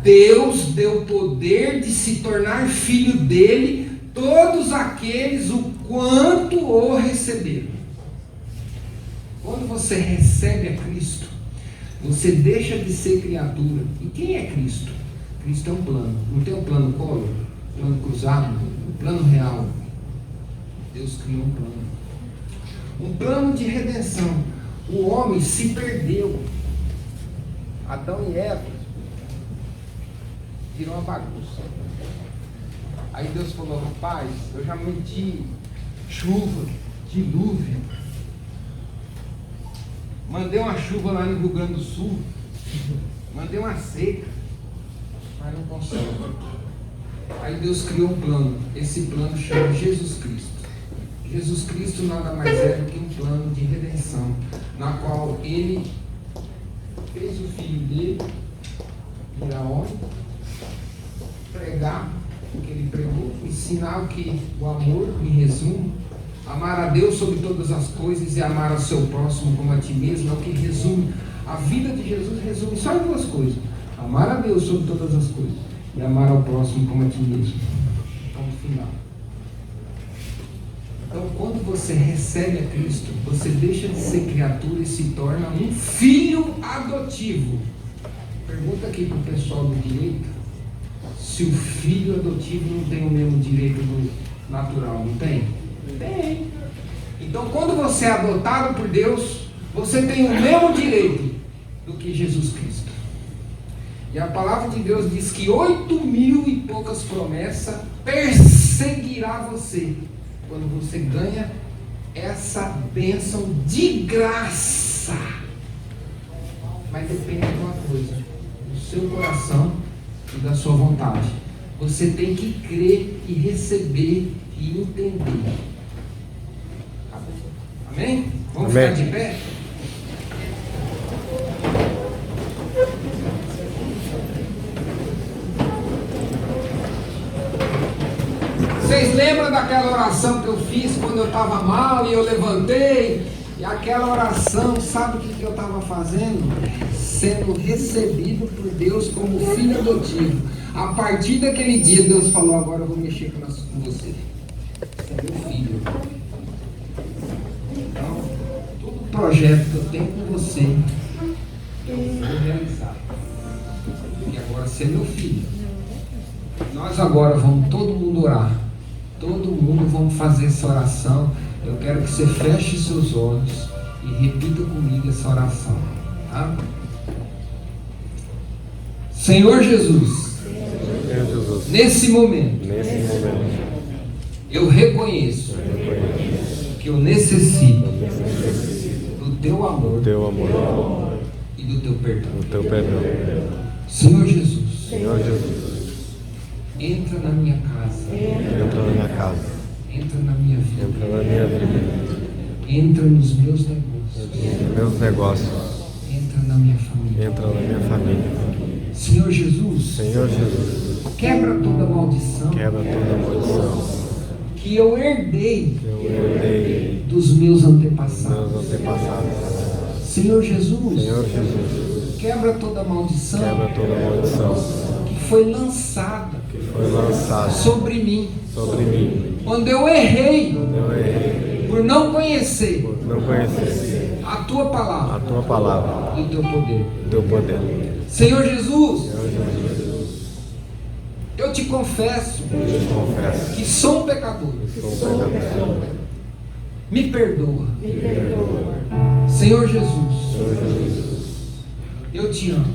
Deus deu poder de se tornar filho dele todos aqueles o quanto o receberam. Quando você recebe a Cristo, você deixa de ser criatura. E quem é Cristo? Cristo é um plano. Não tem um plano colo, plano cruzado, plano real. Deus criou um plano. Um plano de redenção. O homem se perdeu. Adão e Eva virou uma bagunça. Aí Deus falou: rapaz, eu já meti chuva, dilúvio. Mandei uma chuva lá no Rio Grande do Sul. Mandei uma seca. Mas não consegue. Aí Deus criou um plano. Esse plano chama Jesus Cristo. Jesus Cristo nada mais é do que um plano de redenção, na qual Ele fez o Filho dele virar homem, pregar o que Ele pregou, ensinar o que o amor, em resumo, amar a Deus sobre todas as coisas e amar ao seu próximo como a ti mesmo, é o que resume. A vida de Jesus resume só em duas coisas: amar a Deus sobre todas as coisas e amar ao próximo como a ti mesmo. Ponto final. Então, quando você recebe a Cristo, você deixa de ser criatura e se torna um filho adotivo. Pergunta aqui para o pessoal do direito se o filho adotivo não tem o mesmo direito do natural, não tem? Tem. Então, quando você é adotado por Deus, você tem o mesmo direito do que Jesus Cristo. E a palavra de Deus diz que 8.000 e poucas promessas perseguirá você quando você ganha essa bênção de graça. Mas depende de uma coisa: do seu coração e da sua vontade. Você tem que crer e receber e entender. Amém? Vamos Amém. ficar de pé? Vocês lembram daquela oração que eu fiz quando eu estava mal e eu levantei? E aquela oração, sabe o que eu estava fazendo? Sendo recebido por Deus como filho adotivo. A partir daquele dia, Deus falou: agora eu vou mexer com você. Você é meu filho. Então, todo projeto que eu tenho com você, eu vou realizar. E agora você é meu filho. Nós agora vamos todo mundo orar. Todo mundo vamos fazer essa oração. Eu quero que você feche seus olhos e repita comigo essa oração. Tá? Senhor Jesus, nesse momento, eu reconheço que eu necessito do teu amor e do teu perdão. Senhor Jesus, entra na minha casa, entra na minha vida, entra nos meus negócios, entra na minha família. Senhor Jesus, quebra toda maldição que eu herdei dos meus antepassados. Senhor Jesus, quebra toda maldição que foi lançada sobre mim quando eu errei por não conhecer a tua palavra e o teu poder. Senhor Jesus, eu te confesso que sou um pecador. Me perdoa. Senhor Jesus, eu te amo.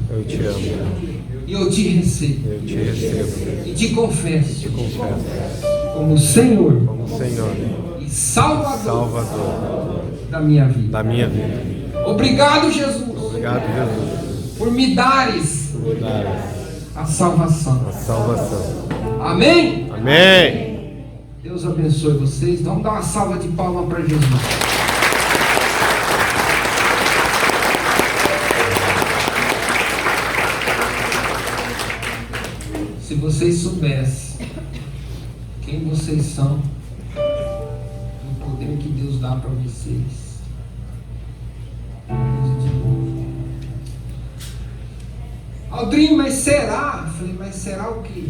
E eu te recebo. E te confesso como Senhor e Salvador da minha vida. Obrigado, Jesus, por me dares a salvação. Amém? Deus abençoe vocês. Vamos dar uma salva de palmas para Jesus. Se vocês soubessem quem vocês são, o poder que Deus dá para vocês. Aldrinho, mas será? Eu falei, mas será o quê?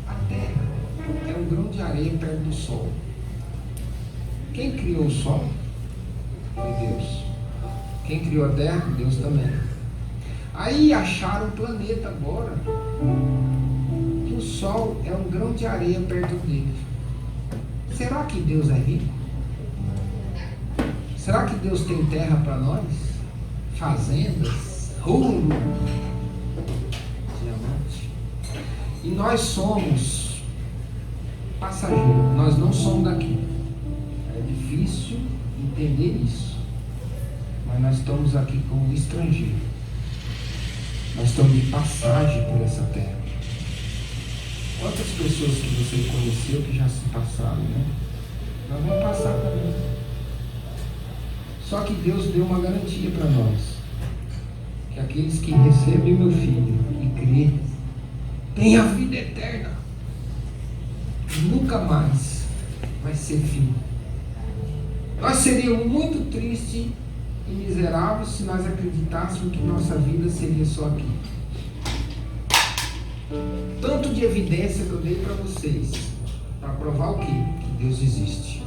A terra é um grão de areia perto do sol. Quem criou o sol? Foi Deus. Quem criou a terra? Deus também. Aí acharam um planeta agora que o sol é um grão de areia perto dele. Será que Deus é rico? Será que Deus tem terra para nós? Fazendas, ouro, diamante. E nós somos passageiros, nós não somos daqui. É difícil entender isso, mas nós estamos aqui como estrangeiros. Nós estamos de passagem por essa terra. Quantas pessoas que você conheceu que já se passaram, né? Nós vamos passar também. Só que Deus deu uma garantia para nós, que aqueles que recebem meu filho e crêem têm a vida eterna, nunca mais vai ser fim. Nós seríamos muito tristes e miseráveis se nós acreditássemos que nossa vida seria só aqui. Tanto de evidência que eu dei para vocês, para provar o quê? Que Deus existe.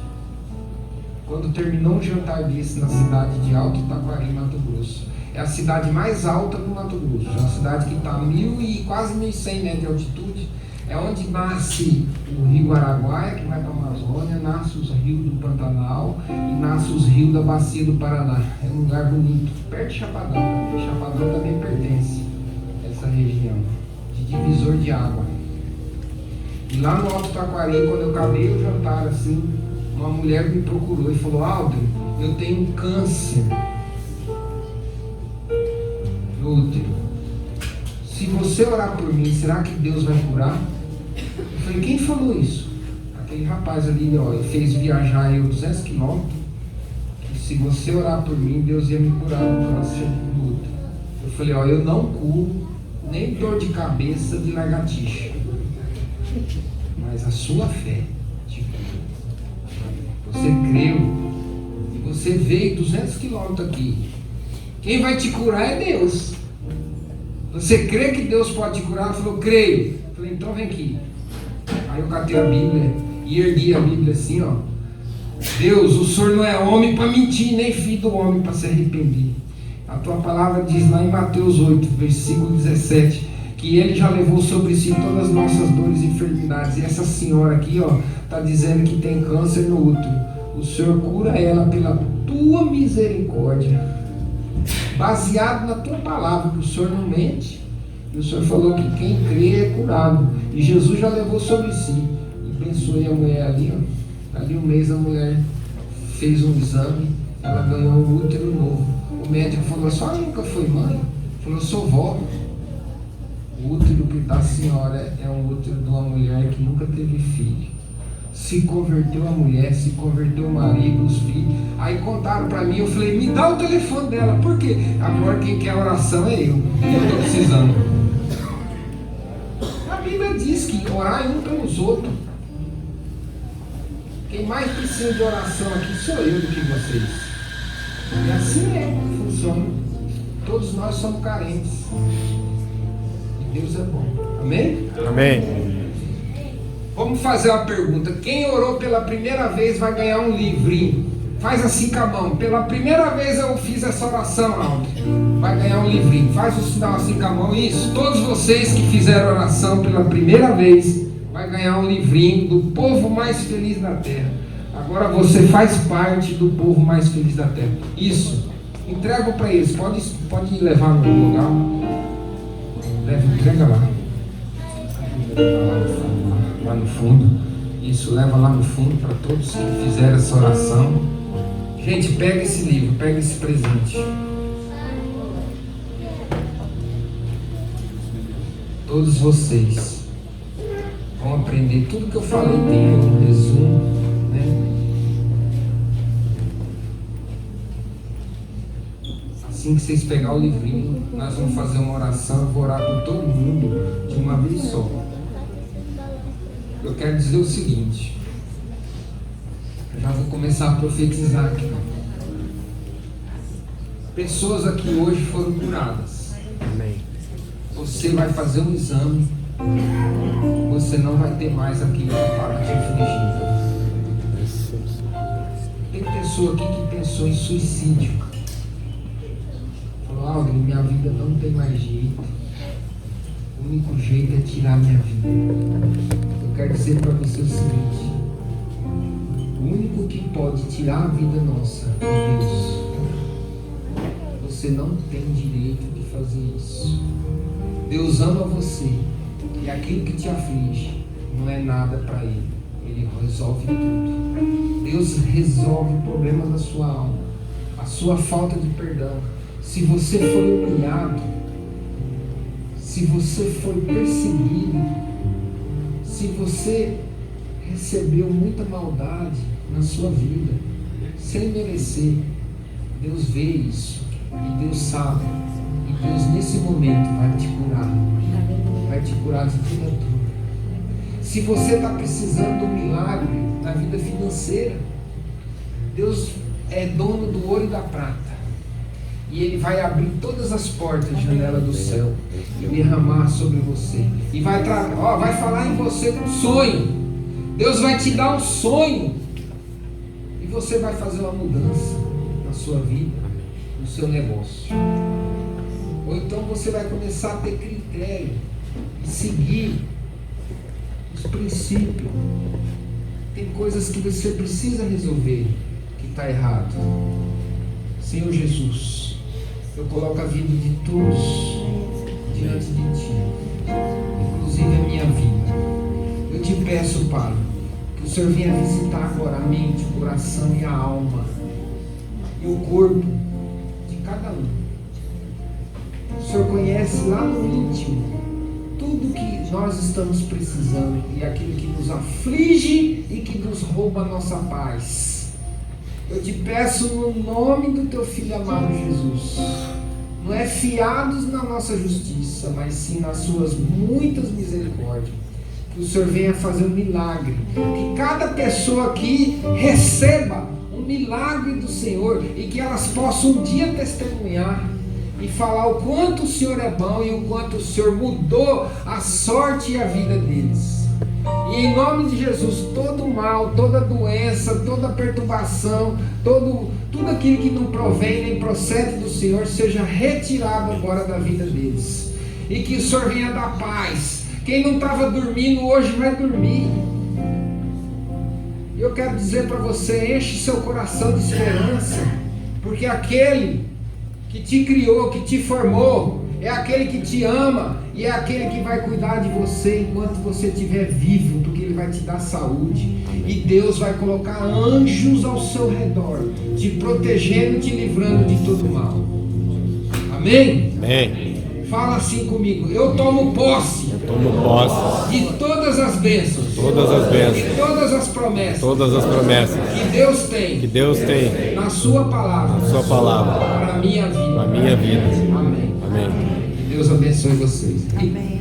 Quando terminou um jantar desse na cidade de Alto Taquari, Mato Grosso, é a cidade mais alta do Mato Grosso, é uma cidade que está a 1.000 e quase 1.100 metros de altitude, é onde nasce o rio Araguaia, que vai para a Amazônia, nasce os rios do Pantanal e nasce os rios da Bacia do Paraná. É um lugar bonito, perto de Chapadão. Chapadão também pertence a essa região de divisor de água. E lá no Alto Taquari, quando eu acabei o jantar assim, uma mulher me procurou e falou: Aldo, eu tenho um câncer no útero. se você orar por mim, será que Deus vai curar? Eu falei, quem falou isso? Aquele rapaz ali, ó, ele fez viajar eu 200 quilômetros. Se você orar por mim, Deus ia me curar do câncer do útero. Eu falei, ó, eu não curo nem dor de cabeça de lagartixa, mas a sua fé te cura. Você creu e você veio 200 quilômetros aqui. Quem vai te curar é Deus. Você crê que Deus pode te curar? Ela falou, creio. Eu falei, então vem aqui. Aí eu catei a Bíblia e ergui a Bíblia assim, ó. Deus, o Senhor não é homem para mentir, nem filho do homem para se arrepender. A tua palavra diz lá em Mateus 8, versículo 17, que Ele já levou sobre si todas as nossas dores e enfermidades. E essa senhora aqui, ó, está dizendo que tem câncer no útero. O Senhor cura ela pela tua misericórdia, baseado na tua palavra, que o Senhor não mente. E o Senhor falou que quem crê é curado. E Jesus já levou sobre si. E abençoe a mulher ali, ó. Ali um mês a mulher fez um exame, ela ganhou um útero novo. O médico falou, a senhora nunca foi mãe? Falou, sou vó. O útero da senhora é um útero de uma mulher que nunca teve filho. Se converteu a mulher, se converteu o marido, os filhos. Aí contaram para mim, eu falei, me dá o telefone dela. Por quê? Agora quem quer oração é eu estou precisando. A Bíblia diz que orar um pelos outros. Quem mais precisa de oração aqui sou eu do que vocês. E assim que funciona. Todos nós somos carentes. E Deus é bom. Amém? Amém. Vamos fazer uma pergunta. Quem orou pela primeira vez vai ganhar um livrinho. Faz assim com a mão. Pela primeira vez eu fiz essa oração, Aldo. Vai ganhar um livrinho. Faz o sinal assim com a mão. Isso. Todos vocês que fizeram oração pela primeira vez vai ganhar um livrinho do povo mais feliz da terra. Agora você faz parte do povo mais feliz da terra. Isso. Entrega para eles. Pode levar no lugar. Entrega lá. Lá no fundo. Isso, leva lá no fundo para todos que fizeram essa oração. Gente, pega esse livro, pega esse presente. Todos vocês vão aprender tudo que eu falei, tem um resumo, né? Assim que vocês pegar o livrinho, nós vamos fazer uma oração. Eu vou orar por todo mundo de uma vez só. Eu quero dizer o seguinte, eu já vou começar a profetizar aqui. Pessoas aqui hoje foram curadas. Amém. Você vai fazer um exame, você não vai ter mais aquilo para te infligir. Tem pessoa aqui que pensou em suicídio. Falou, Aldo, minha vida não tem mais jeito. O único jeito é tirar minha vida. Eu quero dizer para você o seguinte: o único que pode tirar a vida nossa é Deus. Você não tem direito de fazer isso. Deus ama você e aquilo que te aflige não é nada para Ele. Ele resolve tudo. Deus resolve o problema da sua alma, a sua falta de perdão. Se você foi humilhado, se você foi perseguido, se você recebeu muita maldade na sua vida, sem merecer, Deus vê isso e Deus sabe. E Deus nesse momento vai te curar. Vai te curar de toda dor. Se você está precisando de um milagre na vida financeira, Deus é dono do ouro e da prata. E Ele vai abrir todas as portas e janelas do céu e derramar sobre você. E vai falar em você com sonho. Deus vai te dar um sonho. E você vai fazer uma mudança na sua vida, no seu negócio. Ou então você vai começar a ter critério e seguir os princípios. Tem coisas que você precisa resolver que está errado. Senhor Jesus, eu coloco a vida de todos diante de Ti, inclusive a minha vida. Eu te peço, Pai, que o Senhor venha visitar agora a mente, o coração e a alma e o corpo de cada um. O Senhor conhece lá no íntimo tudo que nós estamos precisando e aquilo que nos aflige e que nos rouba a nossa paz. Eu te peço no nome do teu Filho amado Jesus, não é fiados na nossa justiça, mas sim nas suas muitas misericórdias, que o Senhor venha fazer um milagre, que cada pessoa aqui receba um milagre do Senhor e que elas possam um dia testemunhar e falar o quanto o Senhor é bom e o quanto o Senhor mudou a sorte e a vida deles. E em nome de Jesus, todo mal, toda doença, toda perturbação, tudo aquilo que não provém nem procede do Senhor, seja retirado agora da vida deles. E que o Senhor venha dar paz. Quem não estava dormindo hoje vai dormir. E eu quero dizer para você, enche seu coração de esperança, porque aquele que te criou, que te formou, é aquele que te ama e é aquele que vai cuidar de você enquanto você estiver vivo, porque Ele vai te dar saúde. E Deus vai colocar anjos ao seu redor, te protegendo e te livrando de todo mal. Amém? Amém. Fala assim comigo: eu tomo posse de todas as bênçãos, de todas as promessas que Deus tem na sua palavra, para a minha vida. Amém. Amém. Deus abençoe vocês. Amém.